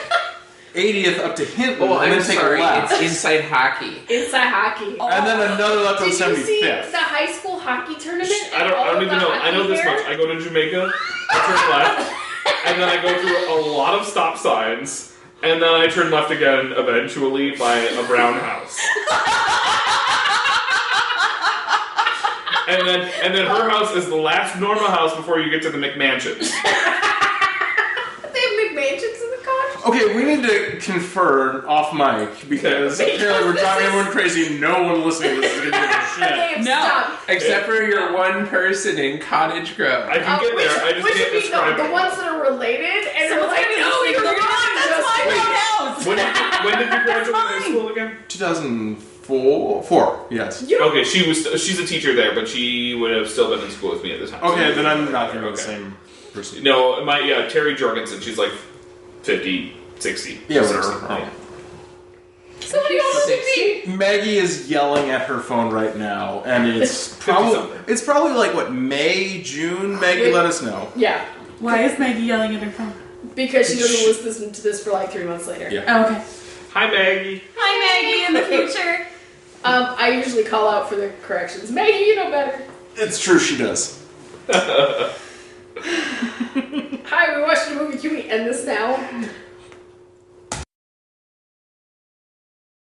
80th up to Hinton Oh, and I'm then take sorry. a left. It's inside hockey. Inside hockey. And then another left on Did you see 75th. the high school hockey tournament? I don't even know. I know this much. I go to Jamaica, I turn left, and then I go through a lot of stop signs, and then I turn left again eventually by a brown house. And then her house is the last normal house before you get to the McMansions. They have McMansions in the cottage. Okay, we need to confer off mic because apparently we're driving everyone crazy. No one listening to this is going to give a shit. Okay, No. stop. Except for your one person in Cottage Grove. I can get there. I just which can't would be describe the it. ones that are related, and So they're it's like, gonna be no, this you're big. not That's my just house. When did you graduate high school again? 2004, yes. You don't Okay, she's a teacher there, but she would have still been in school with me at the time. Okay, So- then I'm not thinking of the Okay. same person. No, Terry Jorgensen, she's like 50, 60. Yeah, 60, whatever. yeah. somebody else than me. Maggie is yelling at her phone right now, and it's probably 50-something. like what, May, June. Maggie, let us know. Yeah, Why is Maggie yelling at her phone? because she doesn't listen to this for like 3 months later. Yeah. Oh, okay. Hi, Maggie. Hi, Maggie in the future. I usually call out for the corrections. Maggie, you know better. It's true, she does. Hi, we watched a movie. Can we end this now?